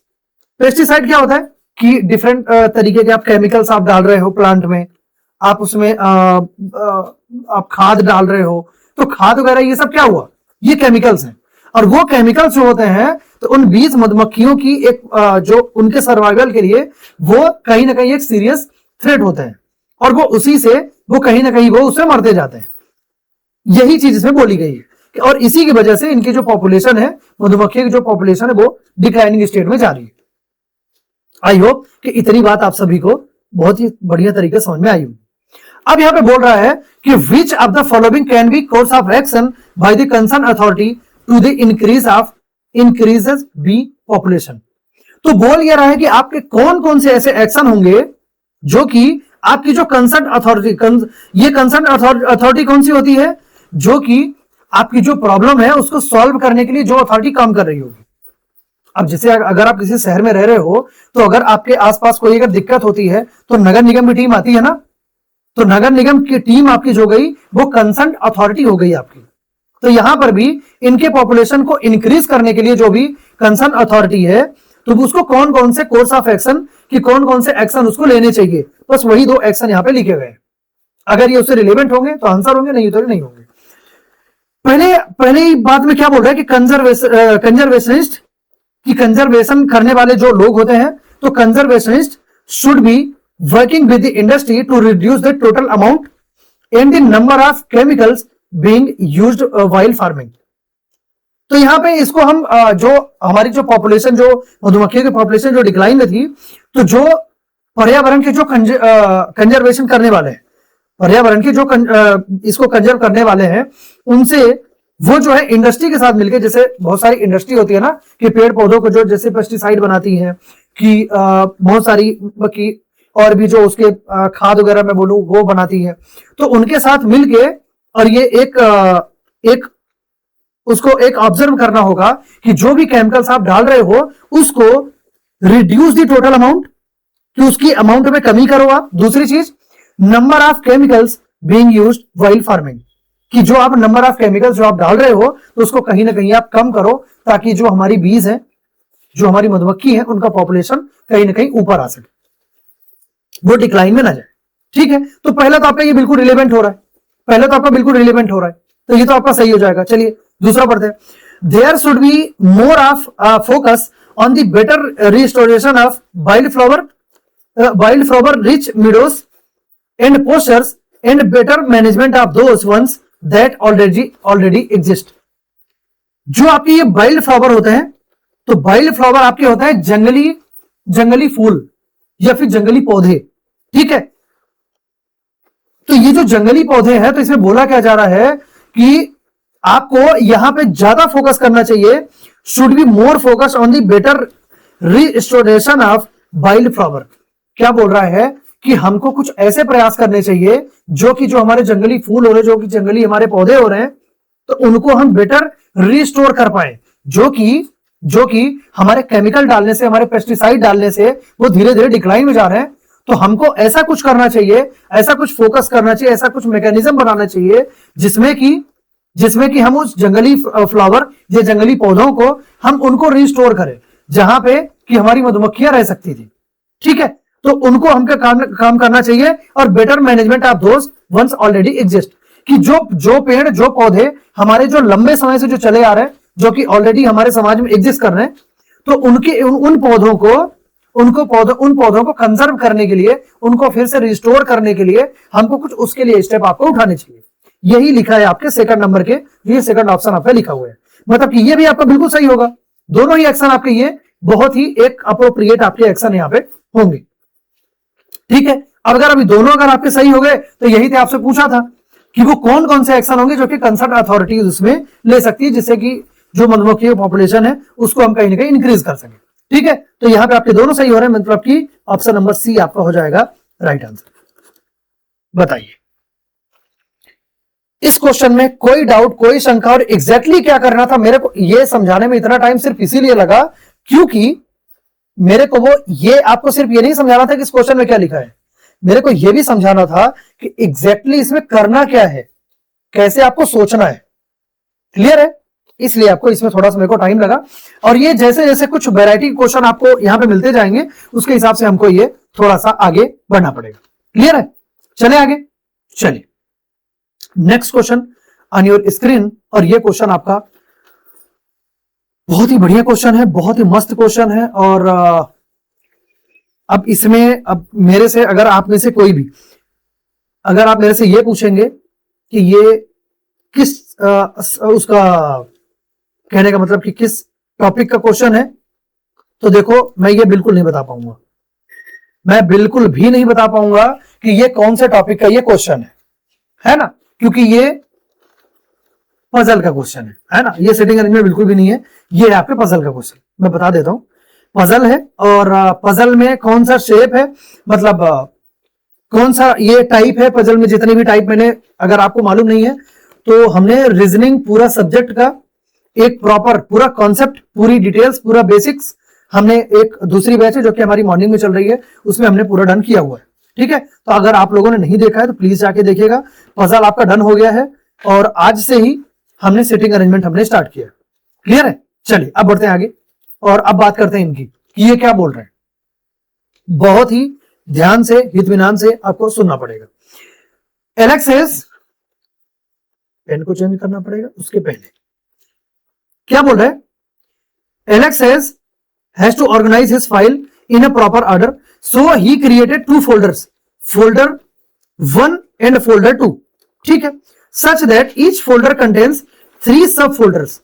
पेस्टिसाइड क्या होता है कि डिफरेंट तरीके के आप केमिकल्स आप डाल रहे हो प्लांट में, आप उसमें आप खाद डाल रहे हो, तो खाद वगैरह ये सब क्या हुआ? ये केमिकल्स हैं, और वो केमिकल्स जो होते हैं तो उन बीज मधुमक्खियों की एक जो उनके सर्वाइवल के लिए वो कहीं ना कहीं एक सीरियस थ्रेट होते हैं, और वो उसी से वो कहीं ना कहीं वो उससे मरते जाते हैं। यही चीज इसमें बोली गई है, और इसी की वजह से इनकी जो पॉपुलेशन है, मधुमक्खी की जो पॉपुलेशन है, वो डिक्लाइनिंग स्टेट में जा रही है। आई होप कि इतनी बात आप सभी को बहुत ही बढ़िया तरीके से समझ में आई होगी। अब यहां पे बोल रहा है कि which of the following can be course of action by the concern authority to the increases bee population. तो बोल ये रहा है कि आपके कौन कौन से ऐसे एक्शन होंगे जो कि आपकी जो कंसर्न अथॉरिटी, ये कंसर्न अथॉरिटी कौन सी होती है? जो कि आपकी जो प्रॉब्लम है उसको सॉल्व करने के लिए जो अथॉरिटी काम कर रही होगी। अब जैसे अगर आप किसी शहर में रह रहे हो, तो अगर आपके आसपास कोई अगर दिक्कत होती है तो नगर निगम की टीम आती है ना, तो नगर निगम की टीम आपकी जो गई वो कंसर्न अथॉरिटी हो गई आपकी। तो यहां पर भी इनके पॉपुलेशन को इंक्रीज करने के लिए जो भी कंसर्न अथॉरिटी है, तो उसको कौन कौन से कोर्स ऑफ एक्शन कि कौन कौन से एक्शन उसको लेने चाहिए, बस वही दो एक्शन यहां पे लिखे गए हैं। अगर ये उससे रिलेवेंट होंगे तो आंसर होंगे, नहीं तो नहीं होंगे। पहले ही बात में क्या बोल रहा है कि कंजर्वेशनिस्ट कि कंजर्वेशन करने वाले जो लोग होते हैं, तो conservationist should be working with the industry to reduce the total amount and the number of chemicals being used while farming. तो यहां पे इसको हम जो हमारी जो पॉपुलेशन, जो मधुमक्खियों की पॉपुलेशन जो डिक्लाइन में थी, तो जो पर्यावरण के जो कंजर्वेशन करने वाले हैं, पर्यावरण के जो इसको कंजर्व करने वाले हैं, उनसे वो जो है इंडस्ट्री के साथ मिलकर, जैसे बहुत सारी इंडस्ट्री होती है ना कि पेड़ पौधों को जो जैसे पेस्टिसाइड बनाती है, कि बहुत सारी की और भी जो उसके खाद वगैरह मैं बोलूं वो बनाती है, तो उनके साथ मिलके, और ये एक उसको एक ऑब्जर्व करना होगा कि जो भी केमिकल्स आप डाल रहे हो उसको रिड्यूस द टोटल अमाउंट, कि उसकी अमाउंट में कमी करो आप। दूसरी चीज, number of chemicals being used while farming, कि जो आप नंबर ऑफ केमिकल्स जो आप डाल रहे हो तो उसको कहीं ना कहीं आप कम करो, ताकि जो हमारी बीज है, जो हमारी मधुमक्खी है, उनका पॉपुलेशन कहीं ना कहीं ऊपर आ सके, वो डिक्लाइन में ना जाए। ठीक है, तो पहला तो आपका ये बिल्कुल रिलेवेंट हो रहा है, पहला तो आपका बिल्कुल रिलेवेंट हो रहा है, तो ये तो आपका सही हो जाएगा। चलिए दूसरा पढ़ते हैं। There should be more of focus on the better restoration of wild flower rich meadows and pastures and better management of those ones that already exist. जो आपके ये वाइल्ड फ्लावर होते हैं, तो वाइल्ड फ्लावर आपके होता है जंगली फूल या फिर जंगली पौधे। ठीक है, तो ये जो जंगली पौधे हैं, तो इसमें बोला क्या जा रहा है कि आपको यहां पे ज्यादा फोकस करना चाहिए। Should be more focus on the better restoration of wild flower. क्या बोल रहा है कि हमको कुछ ऐसे प्रयास करने चाहिए जो हमारे जंगली फूल हो रहे, जो कि जंगली हमारे पौधे हो रहे हैं, तो उनको हम बेटर रिस्टोर कर पाए, जो कि हमारे केमिकल डालने से, हमारे पेस्टिसाइड डालने से वो धीरे धीरे डिक्लाइन में जा रहे हैं। तो हमको ऐसा कुछ करना चाहिए, ऐसा कुछ फोकस करना चाहिए, ऐसा कुछ मैकेनिज्म बनाना चाहिए जिसमें कि हम उस जंगली फ्लावर या जंगली पौधों को हम उनको रिस्टोर करें, जहां पे कि हमारी मधुमक्खियां रह सकती थी। ठीक है, तो उनको हमको काम करना चाहिए, और better management of those ones already exist, कि जो पेड़, जो पौधे हमारे जो लंबे समय से जो चले आ रहे हैं, जो कि ऑलरेडी हमारे समाज में एग्जिस्ट कर रहे हैं, तो उन पौधों को कंजर्व करने के लिए, उनको फिर से रिस्टोर करने के लिए हमको कुछ उसके लिए स्टेप आपको उठाने चाहिए। यही लिखा है आपके सेकंड नंबर के, ये सेकंड ऑप्शन आपका लिखा हुआ है, मतलब कि ये भी आपका बिल्कुल सही होगा। दोनों ही एक्शन आपके ये बहुत ही एक अप्रोप्रिएट आपके एक्शन यहाँ पे होंगे। ठीक है, अब अगर अभी दोनों अगर आपके सही हो गए, तो यही थे आपसे पूछा था कि वो कौन कौन से एक्शन होंगे जो कि कंसर्न अथॉरिटी उसमें ले सकती है, जिससे कि जो मधुमक्खी पॉपुलेशन है उसको हम कहीं ना कहीं इंक्रीज कर सके। ठीक है, तो यहां पे आपके दोनों सही हो रहे हैं, मतलब कि ऑप्शन नंबर सी आपका हो जाएगा राइट आंसर। बताइए, इस क्वेश्चन में कोई डाउट, कोई शंका, और एग्जैक्टली क्या करना था मेरे को ये समझाने में इतना टाइम सिर्फ इसीलिए लगा क्योंकि मेरे को वो ये आपको सिर्फ ये नहीं समझाना था कि इस क्वेश्चन में क्या लिखा है, मेरे को ये भी समझाना था कि एग्जैक्टली इसमें करना क्या है, कैसे आपको सोचना है। क्लियर है, इसलिए आपको इसमें थोड़ा सा मेरे को टाइम लगा, और ये जैसे जैसे कुछ वैरायटी क्वेश्चन आपको यहां पे मिलते जाएंगे, उसके हिसाब से हमको ये थोड़ा सा आगे बढ़ना पड़ेगा। क्लियर है, चले आगे। चलिए next question on your screen, और ये क्वेश्चन आपका बहुत ही बढ़िया क्वेश्चन है, बहुत ही मस्त क्वेश्चन है। और अब इसमें अब मेरे से अगर आप में से कोई भी, अगर आप मेरे से ये पूछेंगे कि ये किस उसका कहने का मतलब कि किस टॉपिक का क्वेश्चन है, तो देखो मैं ये बिल्कुल नहीं बता पाऊंगा, मैं बिल्कुल भी नहीं बता पाऊंगा कि ये कौन से टॉपिक का ये क्वेश्चन है ना, क्योंकि ये पजल का क्वेश्चन है ना, ये सेटिंग अरेंजमेंट बिल्कुल भी नहीं है, ये आपके पजल का क्वेश्चन। मैं बता देता हूं, पजल है, और पजल में कौन सा शेप है, मतलब कौन सा ये टाइप है पजल में, जितने भी टाइप मैंने, अगर आपको मालूम नहीं है तो हमने रीजनिंग पूरा सब्जेक्ट का एक प्रॉपर पूरा कॉन्सेप्ट, पूरी डिटेल्स, पूरा बेसिक्स हमने एक दूसरी बैच है जो कि हमारी मॉर्निंग में चल रही है, उसमें हमने पूरा डन किया हुआ है। ठीक है, तो अगर आप लोगों ने नहीं देखा है तो प्लीज जाके देखिएगा। पजल आपका डन हो गया है, और आज से ही हमने सेटिंग अरेंजमेंट हमने स्टार्ट किया। क्लियर है, चलिए अब बढ़ते हैं आगे, और अब बात करते हैं इनकी कि ये क्या बोल रहे हैं। बहुत ही ध्यान से, इत्मीनान से आपको सुनना पड़ेगा। एलेक्स हैज, पेन को चेंज करना पड़ेगा उसके पहले, क्या बोल रहे हैं, Alex has to organise his file in a proper order, so he created 2 folders, folder 1 and folder 2। ठीक है, such that each folder contains 3 sub folders.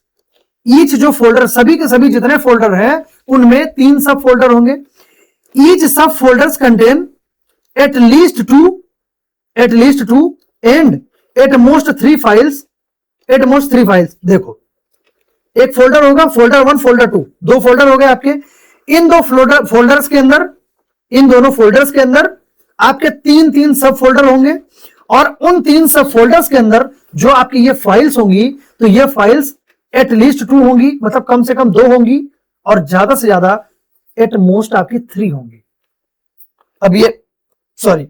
Each जो फोल्डर, सभी के सभी जितने फोल्डर हैं उनमें 3 सब फोल्डर होंगे। Each sub folders contain at least two and at most 3 files. At most 3 files, देखो एक फोल्डर होगा, फोल्डर 1 फोल्डर 2, 2 फोल्डर हो गए आपके। इन दो फोल्डर्स के अंदर, इन दोनों फोल्डर्स के अंदर आपके 3 सब फोल्डर होंगे, और उन 3 सब फोल्डर्स के अंदर जो आपकी ये फाइल्स होंगी, तो ये फाइल्स एट लीस्ट 2 होंगी, मतलब कम से कम 2 होंगी, और ज्यादा से ज्यादा एट मोस्ट आपकी 3 होंगी। अब ये सॉरी,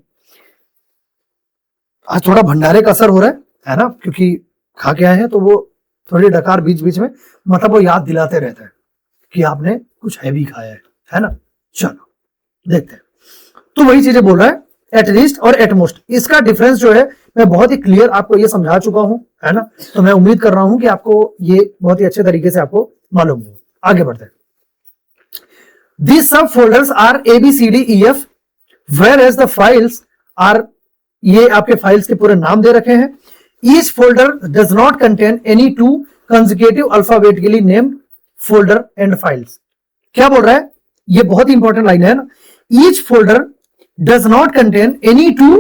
आज थोड़ा भंडारे का असर हो रहा है ना, क्योंकि खा के आए हैं तो वो थोड़ी डकार बीच बीच में, मतलब वो याद दिलाते रहता है कि आपने कुछ हैवी खाया है ना। चलो देखते हैं। तो वही चीजें बोल रहा है, एट लीस्ट और एट मोस्ट। इसका डिफरेंस जो है मैं बहुत ही क्लियर आपको ये समझा चुका हूं, है ना। तो मैं उम्मीद कर रहा हूं कि आपको ये बहुत ही अच्छे तरीके से आपको मालूम हो। आगे बढ़ते हैं। These subfolders are A B C D E F, whereas the files are, ये आपके फाइल्स के पूरे नाम दे रखे हैं। Each folder does not contain any two consecutive alphabetically named folder and files। क्या बोल रहा है, ये बहुत ही इंपॉर्टेंट लाइन है ना। Each folder does not contain any two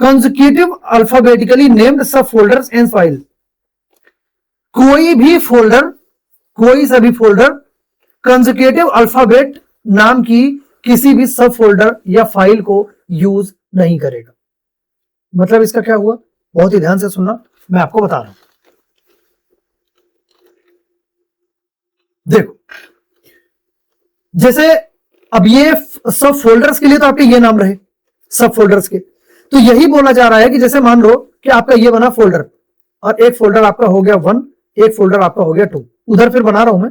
consecutive alphabetically named subfolders and files। कोई भी फोल्डर, कोई सा भी फोल्डर कंसेक्यूटिव अल्फाबेट नाम की किसी भी सब फोल्डर या फाइल को यूज नहीं करेगा। मतलब इसका क्या हुआ, बहुत ही ध्यान से सुनना, मैं आपको बता रहा हूं। देखो, जैसे अब ये सब फोल्डर्स के लिए तो आपके ये नाम रहे सब फोल्डर्स के, तो यही बोला जा रहा है कि जैसे मान लो कि आपका ये बना फोल्डर, और एक फोल्डर आपका हो गया 1, एक फोल्डर आपका हो गया 2। उधर फिर बना रहा हूं मैं,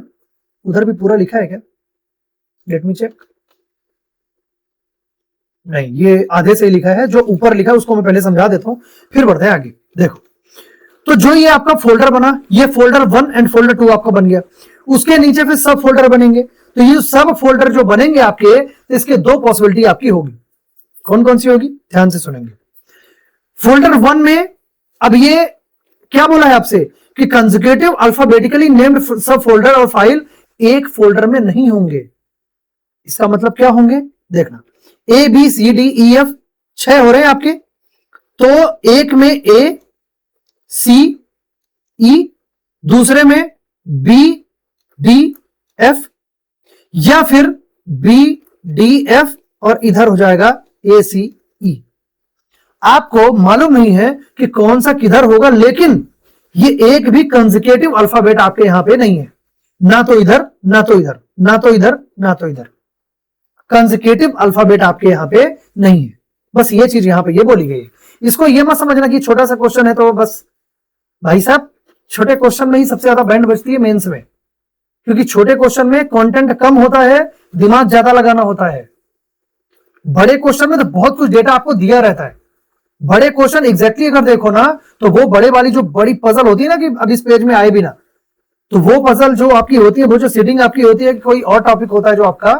उधर भी पूरा लिखा है क्या, लेट मी चेक। नहीं, ये आधे से ही लिखा है, जो ऊपर लिखा है उसको मैं पहले समझा देता हूं, फिर बढ़ते हैं आगे। देखो, तो जो ये आपका फोल्डर बना, ये फोल्डर 1 एंड फोल्डर 2 आपका बन गया, उसके नीचे फिर सब फोल्डर बनेंगे। तो ये सब फोल्डर जो बनेंगे आपके, तो इसके 2 पॉसिबिलिटी आपकी होगी। कौन कौन सी होगी, ध्यान से सुनेंगे। फोल्डर 1 में अब ये क्या बोला है आपसे कि consecutive alphabetically named sub folder और फाइल एक फोल्डर में नहीं होंगे। इसका मतलब क्या होंगे, देखना, A B C D E F 6 हो रहे हैं आपके, तो एक में ए सी ई, दूसरे में बी डी एफ, या फिर बी डी एफ और इधर हो जाएगा ए सी ई। आपको मालूम नहीं है कि कौन सा किधर होगा, लेकिन ये एक भी कंसेक्यूटिव अल्फाबेट आपके यहां पे नहीं है, ना तो इधर ना तो इधर, ना तो इधर ना तो इधर, कंसेक्यूटिव अल्फाबेट आपके यहां पे नहीं है। बस ये चीज यहां पे ये बोली गई है। इसको ये मत समझना कि छोटा सा क्वेश्चन है तो बस, भाई साहब छोटे क्वेश्चन में ही सबसे ज्यादा बैंड बजती है मेंस में, क्योंकि छोटे क्वेश्चन में कंटेंट कम होता है, दिमाग ज्यादा लगाना होता है। बड़े क्वेश्चन में तो बहुत कुछ डेटा आपको दिया रहता है। बड़े क्वेश्चन एग्जैक्टली अगर देखो ना, तो वो बड़े वाली जो बड़ी पजल होती है ना, कि अब इस पेज में आए भी ना, तो वो पजल जो आपकी होती है, वो जो सीटिंग आपकी होती है, कोई और टॉपिक होता है जो आपका,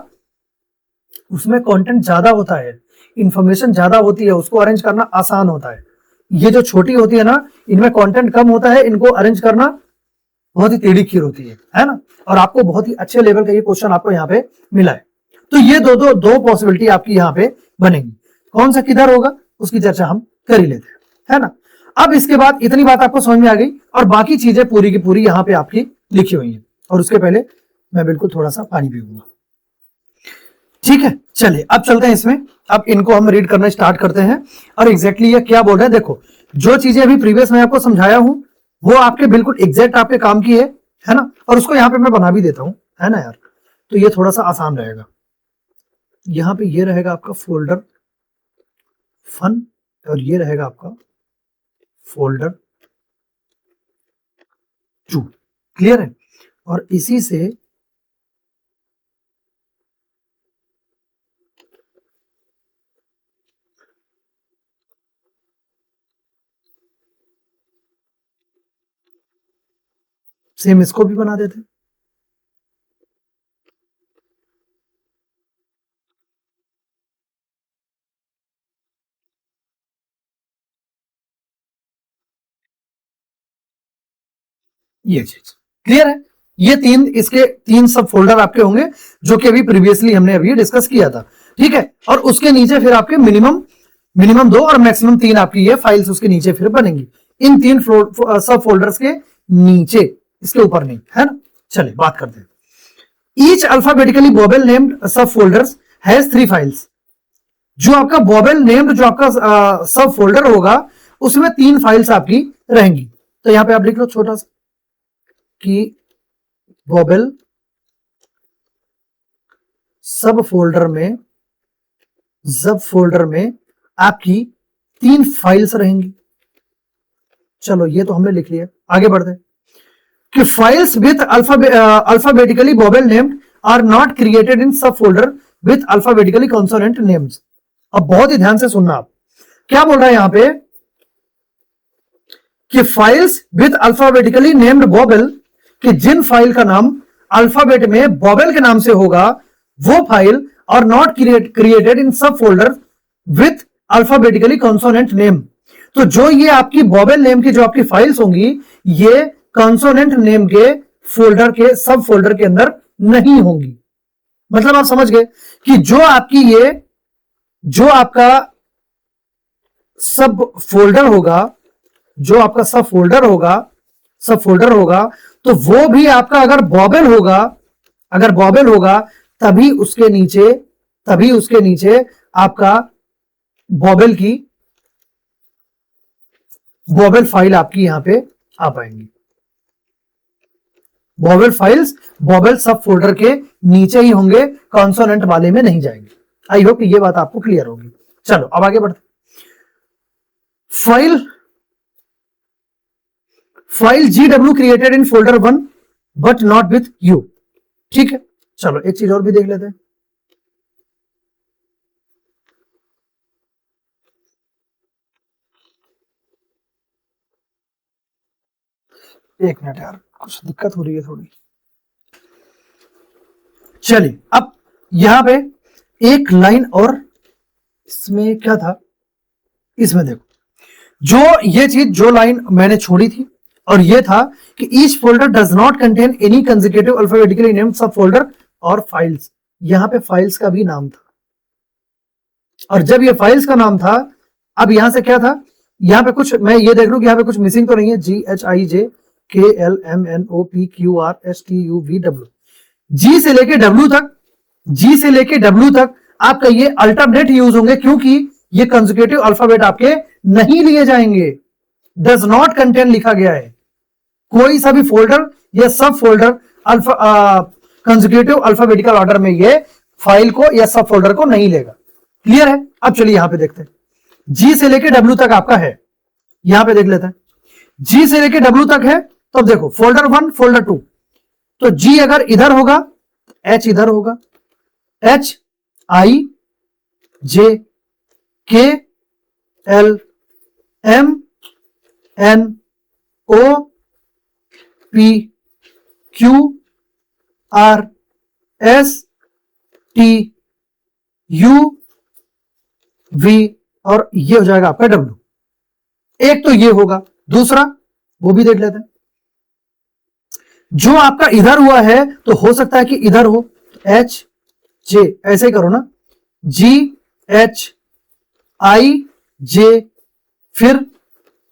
उसमें कंटेंट ज्यादा होता है, इंफॉर्मेशन ज्यादा होती है, उसको अरेंज करना आसान होता है। ये जो छोटी होती है ना, इनमें कंटेंट कम होता है, इनको अरेंज करना बहुत ही टेढ़ी खीर होती है ना। और आपको बहुत ही अच्छे लेवल का ये क्वेश्चन आपको यहाँ पे मिला है। तो ये दो पॉसिबिलिटी आपकी यहाँ पे बनेगी। कौन सा किधर होगा उसकी चर्चा हम कर ही लेते हैं, है ना। अब इसके बाद इतनी बात आपको समझ में आ गई, और बाकी चीजें पूरी की पूरी यहाँ पे आपकी लिखी हुई है। और उसके पहले मैं बिल्कुल थोड़ा सा पानी पीऊंगा, ठीक है। चलिए अब चलते हैं इसमें, अब इनको हम रीड करना स्टार्ट करते हैं। और एग्जैक्टली ये क्या बोल रहे हैं, देखो जो चीजें अभी प्रीवियस में आपको समझाया हूं वो आपके बिल्कुल एग्जैक्ट आपके काम की है ना। और उसको यहाँ पे मैं बना भी देता हूं, है ना यार, तो ये थोड़ा सा आसान रहेगा। यहाँ पे ये रहेगा आपका फोल्डर फन, और ये रहेगा आपका फोल्डर 2। क्लियर है। और इसी से सेम इसको भी बना देते हैं। ये चीज क्लियर है। ये इसके तीन सब फोल्डर आपके होंगे जो कि अभी प्रीवियसली हमने अभी डिस्कस किया था, ठीक है। और उसके नीचे फिर आपके मिनिमम 2 और मैक्सिमम 3 आपकी ये फाइल्स उसके नीचे फिर बनेंगी, इन 3 सब फोल्डर्स के नीचे, इसके ऊपर नहीं, है ना। चलिए बात करते हैं। ईच अल्फाबेटिकली बॉबल नेम्ड सब फोल्डर्स हैज 3 फाइल्स। जो आपका बॉबल नेम्ड जो आपका सब फोल्डर होगा उसमें 3 फाइल्स आपकी रहेंगी। तो यहां पे आप लिख लो छोटा सा कि बॉबल सब फोल्डर में आपकी 3 फाइल्स रहेंगी। चलो ये तो हमने लिख लिया, आगे बढ़ते हैं कि files with alphabetically vowel named are not created in सब folder with alphabetically consonant names. अब बहुत ही ध्यान से सुनना, आप क्या बोल रहा है यहां पे कि फाइल्स विथ अल्फाबेटिकली नेम्ड बॉबल, कि जिन फाइल का नाम अल्फाबेट में बॉबल के नाम से होगा वो फाइल और नॉट क्रिएटेड इन सब folder with alphabetically consonant name. तो जो ये आपकी बॉबल नेम की जो आपकी फाइल्स होंगी ये कॉन्सोनेंट नेम के फोल्डर के सब फोल्डर के अंदर नहीं होंगी। मतलब आप समझ गए कि जो आपका सब फोल्डर होगा तो वो भी आपका अगर बॉबल होगा तभी उसके नीचे आपका बॉबल फाइल आपकी यहां पे आ पाएंगी। बॉबल फाइल्स बॉबल सब फोल्डर के नीचे ही होंगे, कॉन्सोनेंट वाले में नहीं जाएंगे। आई होप कि ये बात आपको क्लियर होगी। चलो अब आगे बढ़ते। File GW created in folder 1 but not with you, ठीक है। चलो एक चीज और भी देख लेते हैं। एक मिनट यार, कुछ दिक्कत हो रही है थोड़ी। चलिए अब यहां पे एक लाइन और, इसमें क्या था, इसमें देखो जो लाइन मैंने छोड़ी थी और ये था कि each folder does not contain any consecutive alphabetically named sub folder और फाइल्स। यहां पे फाइल्स का भी नाम था, और जब ये फाइल्स का नाम था, अब यहां से क्या था, यहां पे कुछ मैं ये देख लूं कि यहां पे कुछ मिसिंग तो नहीं है। GHIJKLMNOPQRSTUVW, जी से लेके डब्ल्यू तक आपका ये अल्टरनेट यूज होंगे, क्योंकि ये कंसेक्यूटिव अल्फाबेट आपके नहीं लिए जाएंगे। डज नॉट कंटेन लिखा गया है, कोई सा भी फोल्डर या सब फोल्डर कंसेक्यूटिव अल्फाबेटिकल ऑर्डर में ये फाइल को या सब फोल्डर को नहीं लेगा। क्लियर है। अब चलिए यहां पे देखते हैं, जी से लेके डब्ल्यू तक आपका है, यहां पे देख लेते हैं। जी से लेके डब्ल्यू तक है तो अब देखो फोल्डर 1 फोल्डर 2, तो जी अगर इधर होगा एच इधर होगा, HIJKLMNOPQRSTUV और ये हो जाएगा आपका डब्ल्यू। एक तो ये होगा, दूसरा वो भी देख लेते हैं। जो आपका इधर हुआ है तो हो सकता है कि इधर हो, एच जे, ऐसे ही करो ना, GHIJ फिर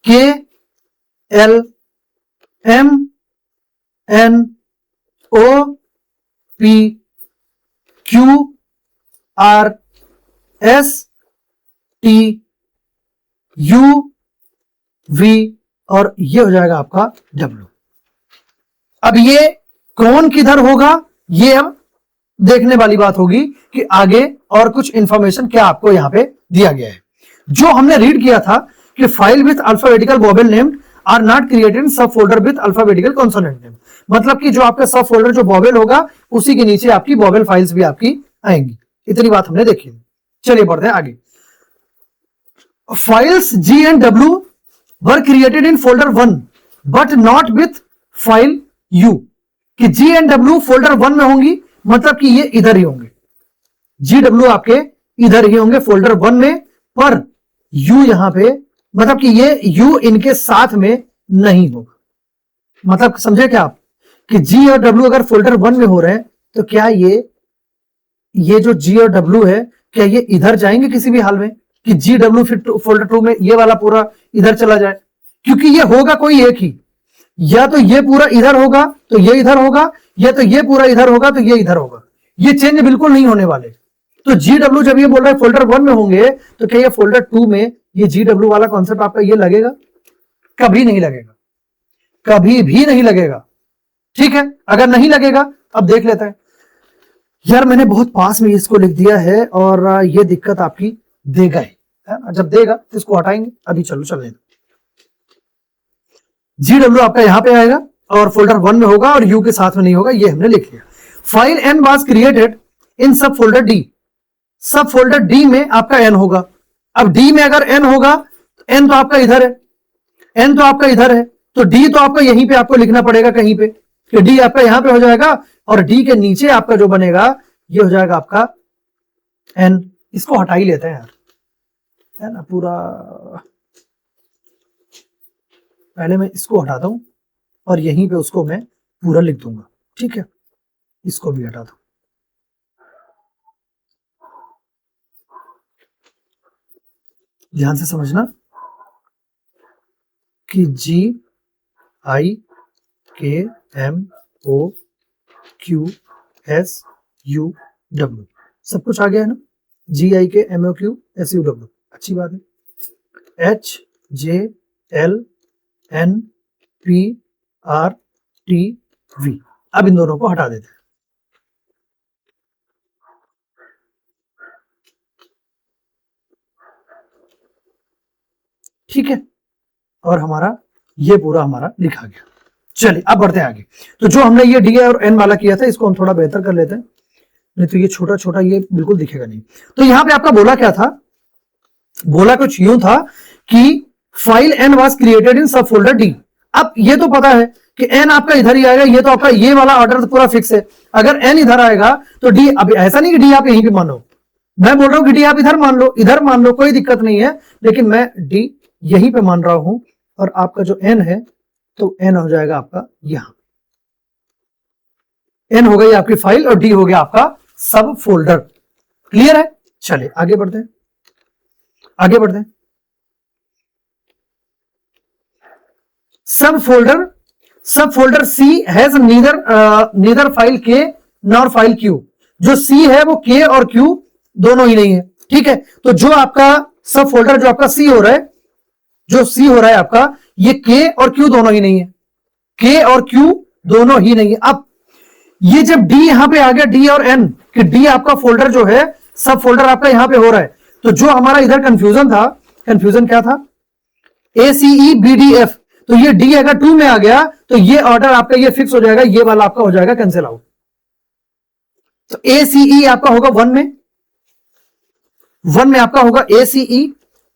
KLMNOPQRSTUV और ये हो जाएगा आपका डब्ल्यू। अब ये कौन किधर होगा ये अब देखने वाली बात होगी कि आगे और कुछ इंफॉर्मेशन क्या आपको यहां पे दिया गया है। जो हमने रीड किया था कि file with alphabetical vowel named are not created in सब folder with alphabetical consonant name, मतलब कि जो आपका सब फोल्डर जो बॉबल होगा उसी के नीचे आपकी बॉबल फाइल्स भी आपकी आएंगी। इतनी बात हमने देखी। चलिए बढ़ते हैं आगे। Files G and W were created in folder 1 but not with file U, कि जी एंड डब्ल्यू फोल्डर 1 में होंगी, मतलब कि ये इधर ही होंगे, जी डब्ल्यू आपके इधर ही होंगे फोल्डर 1 में, पर यू यहां पे, मतलब कि ये यू इनके साथ में नहीं होगा। मतलब समझे क्या आप कि जी और डब्ल्यू अगर फोल्डर 1 में हो रहे हैं तो क्या ये जो जी और डब्ल्यू है क्या ये इधर जाएंगे किसी भी हाल में कि जी डब्ल्यू फिर फोल्डर 2 में ये वाला पूरा इधर चला जाए? क्योंकि ये होगा कोई एक ही, या तो ये पूरा इधर होगा तो ये इधर होगा, या तो ये पूरा इधर होगा तो ये इधर होगा। ये चेंज बिल्कुल नहीं होने वाले। तो जी डब्ल्यू जब ये बोल रहा है फोल्डर 1 में होंगे तो क्या ये फोल्डर 2 में ये जी डब्ल्यू वाला कॉन्सेप्ट आपका ये लगेगा? कभी नहीं लगेगा, कभी भी नहीं लगेगा। ठीक है, अगर नहीं लगेगा अब देख लेते हैं। यार मैंने बहुत पास में इसको लिख दिया है और ये दिक्कत आपकी देगा ही, है ना? जब देगा तो इसको हटाएंगे। अभी चलो चलने दो। जी डब्ल्यू आपका यहां पे आएगा और फोल्डर 1 में होगा और यू के साथ में नहीं होगा, ये हमने लिख लिया। File an was created in सब फोल्डर डी। सब फोल्डर डी में आपका एन होगा। अब डी में अगर एन होगा तो एन तो आपका इधर है, एन तो आपका इधर है, तो डी तो आपका यहीं पे आपको लिखना पड़ेगा कहीं पे कि डी आपका यहां पे हो जाएगा और डी के नीचे आपका जो बनेगा ये हो जाएगा आपका एन। इसको हटा ही लेते हैं यार, है ना? पूरा पहले मैं इसको हटाता हूं और यहीं पे उसको मैं पूरा लिख दूंगा। ठीक है, इसको भी हटा दो। ध्यान से समझना कि G I K M O Q S U W सब कुछ आ गया है ना? G I K M O Q S U W, अच्छी बात है। H J L N P R T V, अब इन दोनों को हटा देते हैं। ठीक है, और हमारा ये पूरा हमारा लिखा गया। चलिए अब बढ़ते हैं आगे। तो जो हमने ये डी और एन वाला किया था इसको हम थोड़ा बेहतर कर लेते हैं, नहीं तो ये छोटा छोटा ये बिल्कुल दिखेगा नहीं। तो यहां पे आपका बोला क्या था? बोला कुछ यूं था कि file N was created in सब फोल्डर डी। अब ये तो पता है कि एन आपका इधर ही आएगा, ये तो आपका ये वाला ऑर्डर तो पूरा फिक्स है। अगर एन इधर आएगा तो डी, अब ऐसा नहीं कि डी आप यहीं पे मानो, मैं बोल रहा हूं कि डी आप इधर मान लो, इधर मान लो, कोई दिक्कत नहीं है, लेकिन मैं डी यहीं पे मान रहा हूं और आपका जो एन है तो एन हो जाएगा आपका यहां। एन हो गई आपकी फाइल और डी हो गया आपका सब फोल्डर। क्लियर है? चलिए आगे बढ़ते हैं, आगे बढ़ते हैं। Sub folder C has neither file K nor file Q. जो सी है वो के और क्यू दोनों ही नहीं है। ठीक है, तो जो आपका सब फोल्डर जो आपका सी हो रहा है, जो सी हो रहा है आपका, ये के और क्यू दोनों ही नहीं है, के और क्यू दोनों ही नहीं है। अब ये जब डी यहां पे आ गया, डी और एन, कि डी आपका फोल्डर जो है सब फोल्डर आपका यहां पे हो रहा है, तो जो हमारा इधर कंफ्यूजन था, कंफ्यूजन क्या था? ए सी ई बी डी एफ, तो ये डी अगर 2 में आ गया तो ये ऑर्डर आपका ये फिक्स हो जाएगा, ये वाला आपका हो जाएगा कैंसिल आउट। तो ए सी ई आपका होगा 1 में, 1 में आपका होगा ए सी ई,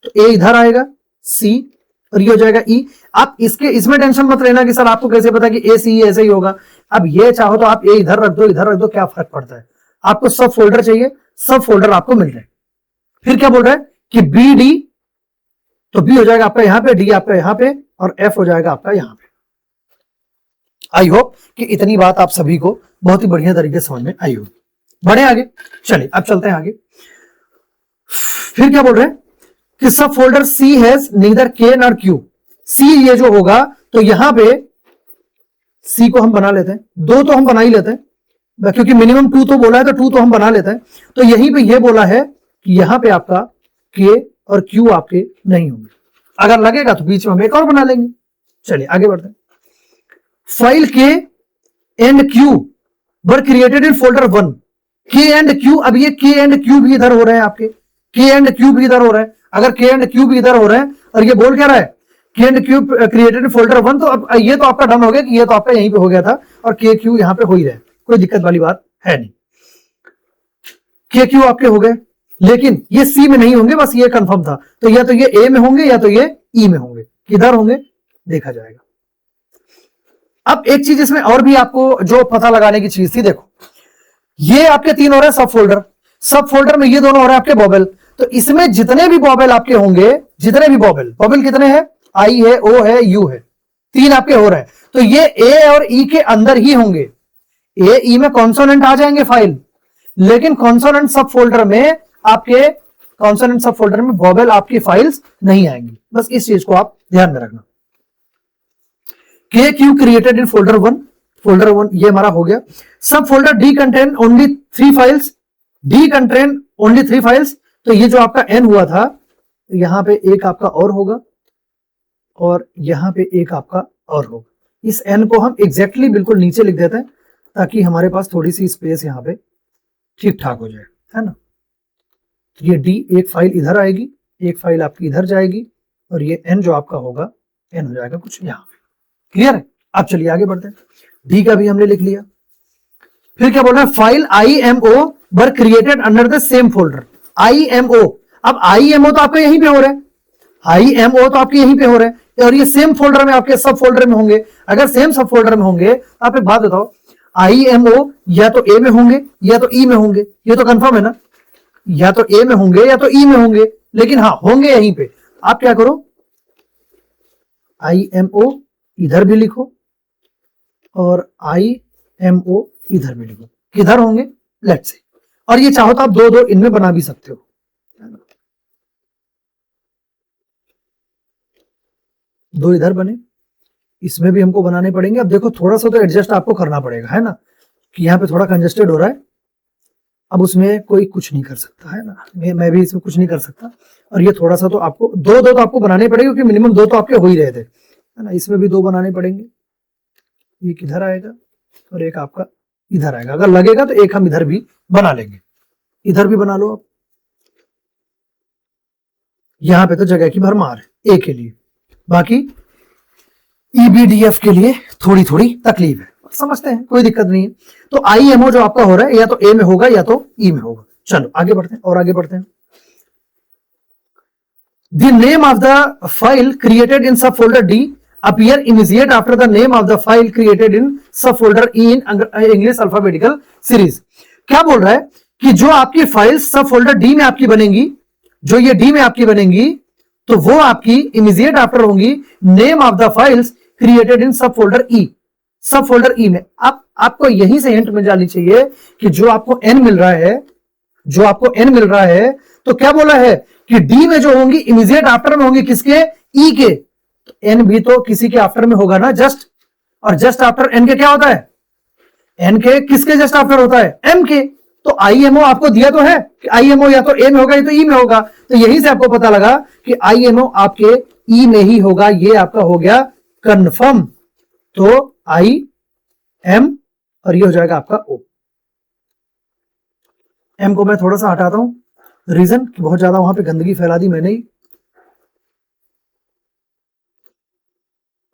तो ए इधर आएगा, सी और ये हो जाएगा ई। आप इसमें टेंशन मत लेना कि सर आपको कैसे पता कि ए सी ई ऐसे ही होगा। अब ये चाहो तो आप ए इधर रख दो, इधर रख दो, क्या फर्क पड़ता है? आपको सब फोल्डर चाहिए, सब फोल्डर आपको मिल रहे हैं। फिर क्या बोल रहा है कि बी डी, तो बी हो जाएगा आपका यहां पे, डी आपका यहां पे और एफ हो जाएगा आपका यहां पे। आई होप कि इतनी बात आप सभी को बहुत ही बढ़िया तरीके से समझ में आई होगी। बढ़े आगे, चलिए अब चलते हैं आगे। फिर क्या बोल रहे हैं कि सब फोल्डर सी हैज नीदर के नॉर क्यू। सी ये जो होगा तो यहां पे सी को हम बना लेते हैं, 2 तो हम बना ही लेते हैं क्योंकि मिनिमम 2 तो बोला है, तो 2 तो हम बना लेते हैं। तो यहीं पे ये बोला है कि यहां पे आपका के और क्यू आपके नहीं होंगे, अगर लगेगा तो बीच में हम एक और बना लेंगे। चलिए आगे बढ़ते हैं। फाइल के and Q were created in folder 1। के एंड क्यू, अब ये के एंड क्यू भी इधर हो रहे हैं आपके, के एंड क्यू भी इधर हो रहे हैं। अगर के एंड क्यू भी इधर हो रहे हैं और ये बोल क्या रहा है के and Q created in folder 1, तो अब ये तो आपका डन हो गया कि ये तो आपका यहीं पे हो गया था और के क्यू यहां पे हो ही रहे, कोई दिक्कत वाली बात है नहीं। के क्यू आपके हो गए, लेकिन ये सी में नहीं होंगे, बस ये कंफर्म था। तो या तो ये ए में होंगे या तो ये ई में होंगे, किधर होंगे देखा जाएगा। अब एक चीज इसमें और भी आपको जो पता लगाने की चीज थी, देखो ये आपके 3 हो रहे हैं सब फोल्डर, सब फोल्डर में ये दोनों हो रहे हैं आपके बॉबल। तो इसमें जितने भी बॉबल आपके होंगे, जितने भी बॉबल कितने हैं? आई है, ओ है, यू है, 3 आपके हो रहे हैं। तो ये ए और ई के अंदर ही होंगे। ए ई में कॉन्सोनेंट आ जाएंगे फाइल, लेकिन कॉन्सोनेंट सब फोल्डर में आपके कॉन्सोनेंट सब फोल्डर में वोवेल आपकी फाइल्स नहीं आएंगी। बस इस चीज को आप ध्यान में रखना। के Q created in folder one ये हमारा हो गया। सब folder D contain only 3 files, D contain only 3 files. तो ये जो आपका एन हुआ था, यहां पे एक आपका और होगा और यहां पे एक आपका और होगा। इस एन को हम एग्जैक्टली बिल्कुल नीचे लिख देते हैं ताकि हमारे पास थोड़ी सी स्पेस यहां पे ठीक ठाक हो जाए, है ना। ये डी एक फाइल इधर आएगी, एक फाइल आपकी इधर जाएगी और ये एन जो आपका होगा एन हो जाएगा कुछ यहां पे। क्लियर है? अब चलिए आगे बढ़ते हैं। डी का भी हमने लिख लिया। फिर क्या बोल रहा है, file IMO were created under the same folder. IMO, अब IMO तो आपका यहीं पे हो रहा है, IMO तो आपके यहीं पे हो रहा है और ये सेम फोल्डर में आपके सब फोल्डर में होंगे। अगर सेम सब फोल्डर में होंगे तो आप एक बात बताओ, IMO या तो ए में होंगे या तो ई में होंगे, ये तो कंफर्म है ना। या तो ए में होंगे या तो ई में होंगे, लेकिन हाँ होंगे यहीं पे। आप क्या करो, IMO इधर भी लिखो और IMO इधर भी लिखो। किधर होंगे, लेट्स से। और ये चाहो तो आप दो दो इनमें बना भी सकते हो, दो इधर बने, इसमें भी हमको बनाने पड़ेंगे। अब देखो थोड़ा सा तो एडजस्ट आपको करना पड़ेगा, है ना, कि यहाँ पे थोड़ा कंजेस्टेड हो रहा है। अब उसमें कोई कुछ नहीं कर सकता, है ना, मैं भी इसमें कुछ नहीं कर सकता। और ये थोड़ा सा तो आपको दो तो आपको बनाने पड़ेगा, क्योंकि मिनिमम 2 तो आपके हो ही रहे थे, है ना। इसमें भी 2 बनाने पड़ेंगे। ये किधर आएगा और एक आपका इधर आएगा। अगर लगेगा तो एक हम इधर भी बना लेंगे, इधर भी बना लो आप। यहां पे तो जगह की भरमार है ए के लिए, बाकी EBDF के लिए थोड़ी थोड़ी तकलीफ है, समझते हैं, कोई दिक्कत नहीं है। तो IMO जो आपका हो रहा है या तो ए में होगा या तो ई में होगा। चलो आगे बढ़ते हैं और आगे बढ़ते हैं। The name of the file created in subfolder D appear immediate after the name of the file created in subfolder E in English alphabetical series। क्या बोल रहा है कि जो आपकी फाइल सबफोल्डर डी में आपकी बनेंगी, जो ये डी में आपकी बनेंगी, तो वो आपकी इमीडिएट आफ्टर होंगी name of the files created in subfolder E. Subfolder E में आपको यहीं से हिंट मिल जानी चाहिए कि जो आपको एन मिल रहा है, जो आपको एन मिल रहा है, तो क्या बोला है कि डी में जो होंगी इमीडिएट आफ्टर में होंगी किसके, ई के। तो एन भी तो किसी के आफ्टर में होगा ना, जस्ट। और जस्ट आफ्टर एन के क्या होता है, एन के किसके जस्ट आफ्टर होता है, एम के। तो IMO आपको दिया तो है कि IMO या तो ए में होगा या तो ई में होगा। तो यहीं से आपको पता लगा कि IMO आपके ई में ही होगा। ये आपका हो गया कंफर्म। तो IM और ये हो जाएगा आपका O। एम को मैं थोड़ा सा हटाता हूं, रीजन कि बहुत ज्यादा वहां पे गंदगी फैला दी मैंने ही।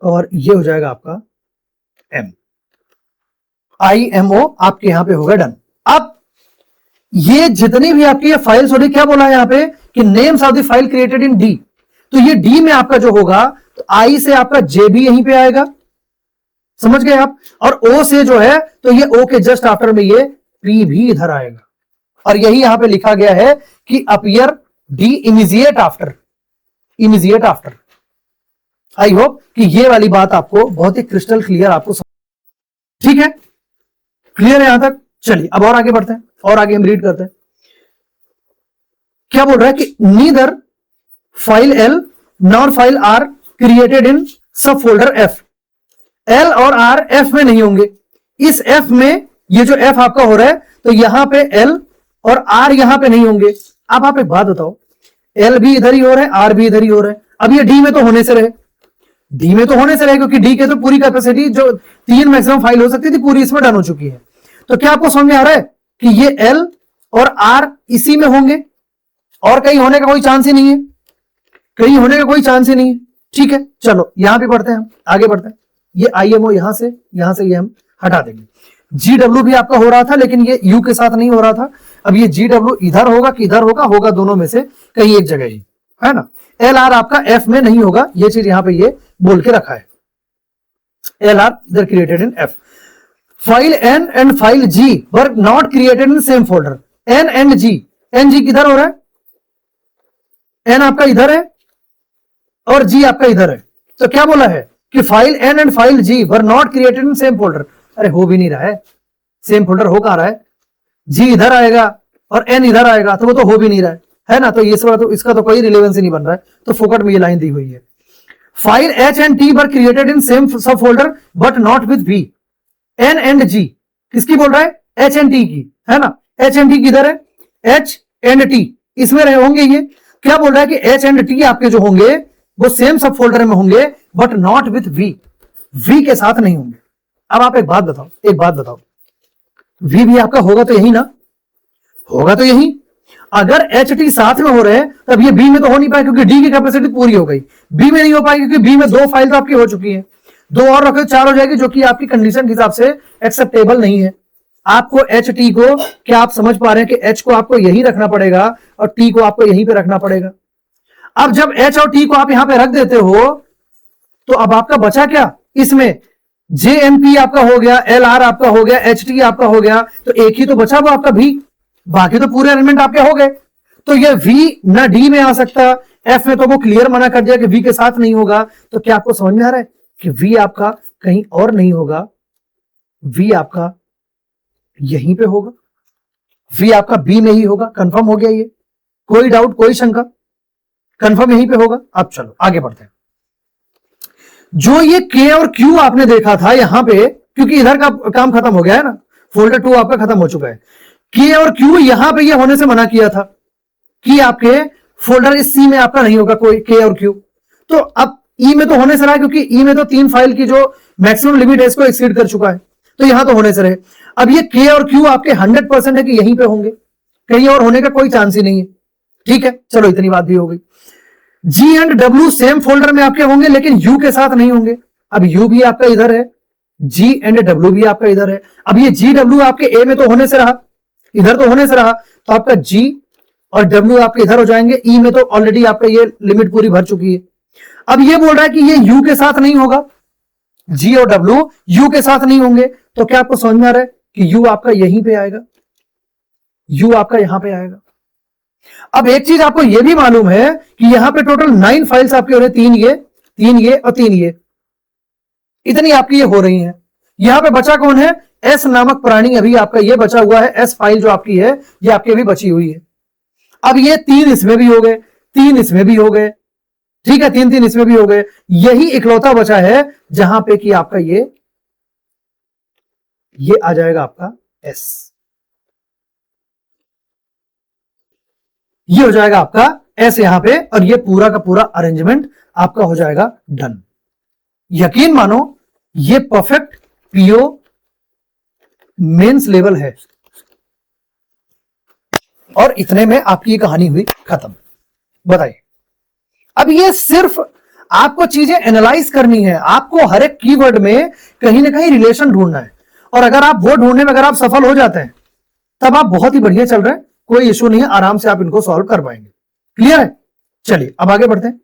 और ये हो जाएगा आपका M। IMO आपके यहां पे होगा डन। अब ये जितनी भी आपकी ये फाइल्स हो रही, क्या बोला है यहां पे कि names of the file created in D. तो ये डी में आपका जो होगा, तो आई से आपका जे भी यहीं पे आएगा, समझ गए आप। और ओ से जो है, तो ये ओ के जस्ट आफ्टर में ये पी भी इधर आएगा। और यही यहां पे लिखा गया है कि appear D immediate after, immediate after. आई होप कि ये वाली बात आपको बहुत ही क्रिस्टल क्लियर आपको ठीक है, क्लियर है यहां तक। चलिए अब और आगे बढ़ते हैं और आगे हम रीड करते हैं। क्या बोल रहा है कि neither file L nor file R created in सब फोल्डर एफ। एल और आर एफ में नहीं होंगे। इस एफ में ये जो एफ आपका हो रहा है, तो यहां पे एल और आर यहां पे नहीं होंगे। अब आप एक बात बताओ, एल भी इधर ही हो रहा है, आर भी इधर ही हो रहा है। अब ये डी में तो होने से रहे, डी में तो होने से रहे, क्योंकि डी के तो पूरी कैपेसिटी जो 3 मैक्सिमम फाइल हो सकती थी पूरी इसमें डन हो चुकी है। तो क्या आपको समझ में आ रहा है कि ये एल और आर इसी में होंगे और कहीं होने का कोई चांस ही नहीं है, कहीं होने का कोई चांस ही नहीं है। ठीक है, चलो यहां भी पढ़ते हैं, हम आगे बढ़ते हैं। ये IMO यहां से ये हम हटा देंगे। GW भी आपका हो रहा था, लेकिन ये U के साथ नहीं हो रहा था। अब ये GW इधर होगा कि इधर होगा, होगा दोनों में से कहीं एक जगह ही, है ना। LR आपका F में नहीं होगा, ये चीज यहां पे ये बोल के रखा है। LR इधर created in F। File N and file G were not created in same folder. N and G, NG किधर हो रहा है, N आपका इधर है और G आपका इधर है। तो क्या बोला है कि file N and file G were not created in same folder. अरे हो भी नहीं रहा है, सेम फोल्डर हो कहां रहा है, जी इधर आएगा और एन इधर आएगा, तो वो तो हो भी नहीं रहा है ना, तो इसका तो कोई रिलेवेंस ही नहीं बन रहा है, तो फोकट में ये लाइन दी हुई है। File H and T were created in same subfolder but not with V. N and G किसकी बोल रहा है, एच एंड टी की, है ना, एच एंड टी किधर है, एच एंड टी इसमें रहे होंगे। ये क्या बोल रहा है कि एच एंड टी आपके जो होंगे वो सेम सब फोल्डर में होंगे but not with V, V के साथ नहीं होंगे। अब आप एक बात बताओ, वी भी आपका होगा तो यही ना, होगा तो यही। अगर एच टी साथ में हो रहे हैं तब ये बी में तो हो नहीं पाए क्योंकि डी की कैपेसिटी पूरी हो गई, बी में नहीं हो पाएगी क्योंकि बी में 2 फाइल तो आपकी हो चुकी है, 2 और रखे 4 हो जाएगी, जो कि आपकी कंडीशन के हिसाब से एक्सेप्टेबल नहीं है। आपको एच टी को, क्या आप समझ पा रहे हैं कि एच को आपको यही रखना पड़ेगा और टी को आपको यहीं पे रखना पड़ेगा। अब जब एच और टी को आप यहां पे रख देते हो तो अब आपका बचा क्या, इसमें जे एम पी आपका हो गया, एल आर आपका हो गया, एच टी आपका हो गया, तो एक ही तो बचा वो आपका भी, बाकी तो पूरे एलिमेंट आपके हो गए। तो ये वी ना डी में आ सकता, एफ में तो वो क्लियर मना कर दिया कि वी के साथ नहीं होगा। तो क्या आपको समझ में आ रहा है कि वी आपका कहीं और नहीं होगा, वी आपका यहीं पे होगा, वी आपका बी में ही होगा। कंफर्म हो गया, ये कोई डाउट कोई शंका, कंफर्म यहीं पे होगा। अब चलो आगे बढ़ते हैं। जो ये के और क्यू आपने देखा था यहां पे, क्योंकि इधर का काम खत्म हो गया है ना, फोल्डर 2 आपका खत्म हो चुका है, के और क्यू यहां पे ये होने से मना किया था कि आपके फोल्डर इस सी में आपका नहीं होगा कोई के और क्यू। तो अब ई में तो होने से रहा क्योंकि ई में तो 3 फाइल की जो मैक्सिमम लिमिट है इसको एक्सीड कर चुका है, तो यहां तो होने से रहे। अब ये के और क्यू आपके 100% है कि यहीं पे होंगे, कहीं और होने का कोई चांस ही नहीं है। ठीक है, चलो इतनी बात भी हो गई। जी एंड डब्ल्यू सेम फोल्डर में आपके होंगे लेकिन यू के साथ नहीं होंगे। अब यू भी आपका इधर है, जी एंड डब्ल्यू भी आपका इधर है। अब ये जी डब्ल्यू आपके ए में तो होने से रहा, इधर तो होने से रहा, तो आपका जी और डब्ल्यू आपके इधर हो जाएंगे। ई में तो ऑलरेडी आपका ये लिमिट पूरी भर चुकी है। अब ये बोल रहा है कि ये यू के साथ नहीं होगा, जी और डब्ल्यू यू के साथ नहीं होंगे। तो क्या आपको समझ में आ रहा है कि यू आपका यहीं पे आएगा, यू आपका यहां पे आएगा। अब एक चीज आपको यह भी मालूम है कि यहां पे टोटल 9 फाइल्स आपके हो रहे हैं, 3 ये और 3 ये, इतनी आपकी ये हो रही हैं। यहां पे बचा कौन है, एस नामक प्राणी अभी आपका ये बचा हुआ है, एस फाइल जो आपकी है ये आपकी अभी बची हुई है। अब ये 3 इसमें भी हो गए, 3 इसमें भी हो गए, ठीक है, 3 इसमें भी हो गए। यही इकलौता बचा है जहां पे कि आपका ये आ जाएगा आपका एस, ये हो जाएगा आपका एस यहां पे, और ये पूरा का पूरा अरेंजमेंट आपका हो जाएगा डन। यकीन मानो ये परफेक्ट पीओ मेंस लेवल है। और इतने में आपकी ये कहानी हुई खत्म। बताइए, अब ये सिर्फ आपको चीजें एनालाइज करनी है, आपको हर एक कीवर्ड में कहीं ना कहीं रिलेशन ढूंढना है, और अगर आप वो ढूंढने में अगर आप सफल हो जाते हैं तब आप बहुत ही बढ़िया चल रहे हैं, कोई इश्यू नहीं है, आराम से आप इनको सॉल्व कर पाएंगे। क्लियर है? चलिए अब आगे बढ़ते हैं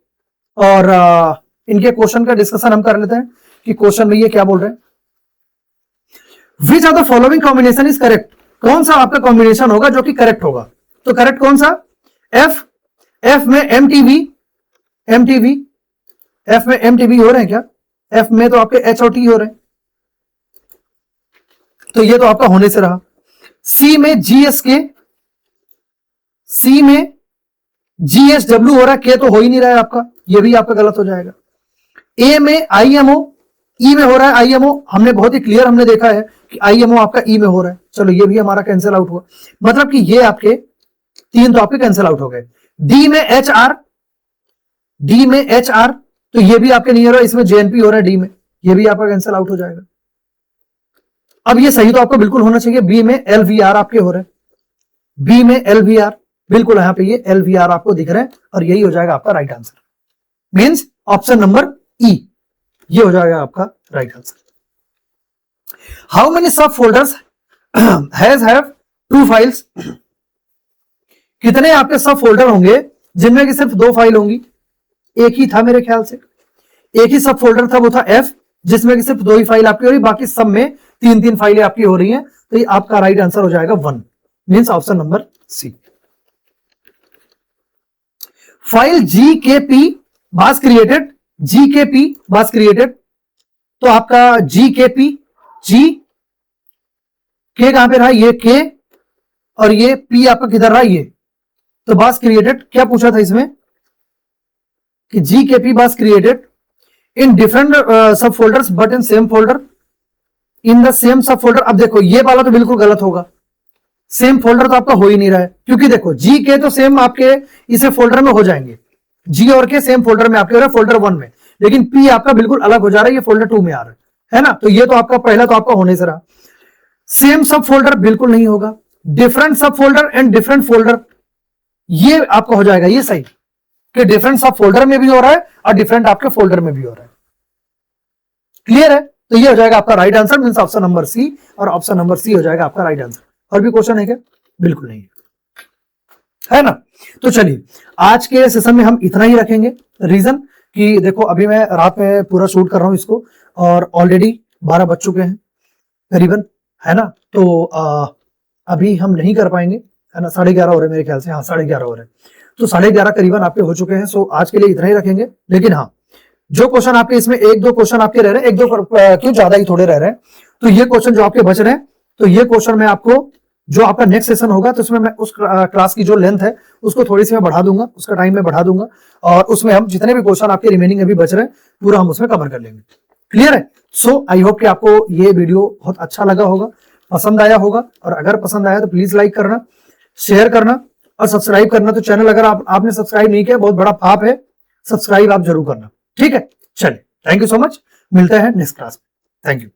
और इनके क्वेश्चन का डिस्कशन हम कर लेते हैं कि क्वेश्चन में ये क्या बोल रहे हैं। Which are the following combination is correct, कौन सा आपका कॉम्बिनेशन होगा जो कि करेक्ट होगा। तो करेक्ट कौन सा, एफ, एफ में एमटीवी, एमटीवी, एफ में एमटीवी हो रहे हैं क्या, एफ में तो आपके एच और टी हो रहे हैं, तो ये तो आपका होने से रहा। सी में जीएसके, सी में जीएसडब्ल्यू हो रहा है, के तो हो ही नहीं रहा है आपका, ये भी आपका गलत हो जाएगा। ए में आईएमओ, ई में हो रहा है आईएमओ, हमने बहुत ही क्लियर हमने देखा है कि आईएमओ आपका ई में हो रहा है, चलो ये भी हमारा कैंसिल आउट हुआ, मतलब कि ये आपके 3 तो आपके कैंसिल आउट हो गए। डी में एच आर, डी में एच आर, तो ये भी आपके नहीं हो रहा है, इसमें जेएनपी हो रहा है डी में, ये भी आपका कैंसिल आउट हो जाएगा। अब ये सही तो आपको बिल्कुल होना चाहिए, बी में एलवीआर आपके हो रहे हैं, बी में एलवीआर, बिल्कुल यहां पे ये एलवीआर आपको दिख रहा है, और यही हो जाएगा आपका right answer, means option number ई, ये हो जाएगा आपका राइट आंसर। हाउ मेनी सब फोल्डर्स हैव 2 फाइल्स, कितने आपके सब फोल्डर होंगे जिनमें कि सिर्फ 2 फाइल होंगी। एक ही था मेरे ख्याल से, एक ही सब फोल्डर था, वो था एफ, जिसमें कि सिर्फ 2 ही फाइल आपकी हो रही, बाकी सब में 3 फाइलें आपकी हो रही हैं, तो ये आपका राइट आंसर हो जाएगा 1, means option number C. File GKP was created, GKP was created, तो आपका GKP, G के कहां पे रहा, ये के, और ये P आपका किधर रहा, ये। तो बस क्रिएटेड, क्या पूछा था इसमें कि GKP बस क्रिएटेड इन डिफरेंट सब folders but in same folder, in the same सब फोल्डर। अब देखो ये वाला तो बिल्कुल गलत होगा, सेम फोल्डर तो आपका हो ही नहीं रहा है, क्योंकि देखो जी के तो सेम आपके इसे फोल्डर में हो जाएंगे, जी और के सेम फोल्डर में आपके हो रहा है, फोल्डर 1 में, लेकिन पी आपका बिल्कुल अलग हो जा रहा है, ये फोल्डर 2 में आ रहा है ना। तो ये तो आपका पहला तो आपका होने से रहा। सेम सब फोल्डर बिल्कुल नहीं होगा, डिफरेंट सब फोल्डर एंड डिफरेंट फोल्डर, ये आपका हो जाएगा, ये सही कि डिफरेंट सब फोल्डर में भी हो रहा है और डिफरेंट आपके फोल्डर में भी हो रहा है। क्लियर है? तो ये हो जाएगा आपका right answer, means option number C, और ऑप्शन नंबर सी हो जाएगा आपका राइट आंसर। और भी क्वेश्चन है क्या? बिल्कुल नहीं है ना। तो चलिए आज के सेशन में हम इतना ही रखेंगे। रीजन कि देखो अभी मैं रात में पूरा शूट कर रहा हूं इसको, और ऑलरेडी 12 बज चुके हैं करीबन, है ना। तो अभी हम नहीं कर पाएंगे, है ना। 11:30 हो रहे हैं मेरे ख्याल से, हाँ 11:30 हो रहे हैं, तो 11:30 करीबन आपके हो चुके हैं। सो आज के लिए इतना ही रखेंगे। लेकिन हाँ, जो क्वेश्चन आपके इसमें 1-2 क्वेश्चन आपके रह रहे हैं, 1-2 क्यों, ज्यादा ही थोड़े रह रहे हैं, तो ये क्वेश्चन जो आपके बच रहे हैं, तो ये क्वेश्चन मैं आपको जो आपका नेक्स्ट सेशन होगा तो उसमें मैं उस क्लास की जो लेंथ है उसको थोड़ी सी मैं बढ़ा दूंगा, उसका टाइम मैं बढ़ा दूंगा, और उसमें हम जितने भी क्वेश्चन आपके रिमेनिंग अभी बच रहे हैं पूरा हम उसमें कवर कर लेंगे। क्लियर है? सो आई होप कि आपको ये वीडियो बहुत अच्छा लगा होगा, पसंद आया होगा, और अगर पसंद आया तो प्लीज लाइक करना, शेयर करना और सब्सक्राइब करना। तो चैनल अगर आपने सब्सक्राइब नहीं किया, बहुत बड़ा पाप है, सब्सक्राइब आप जरूर करना। ठीक है, चलिए, थैंक यू सो मच, मिलते हैं नेक्स्ट क्लास में। Thank you.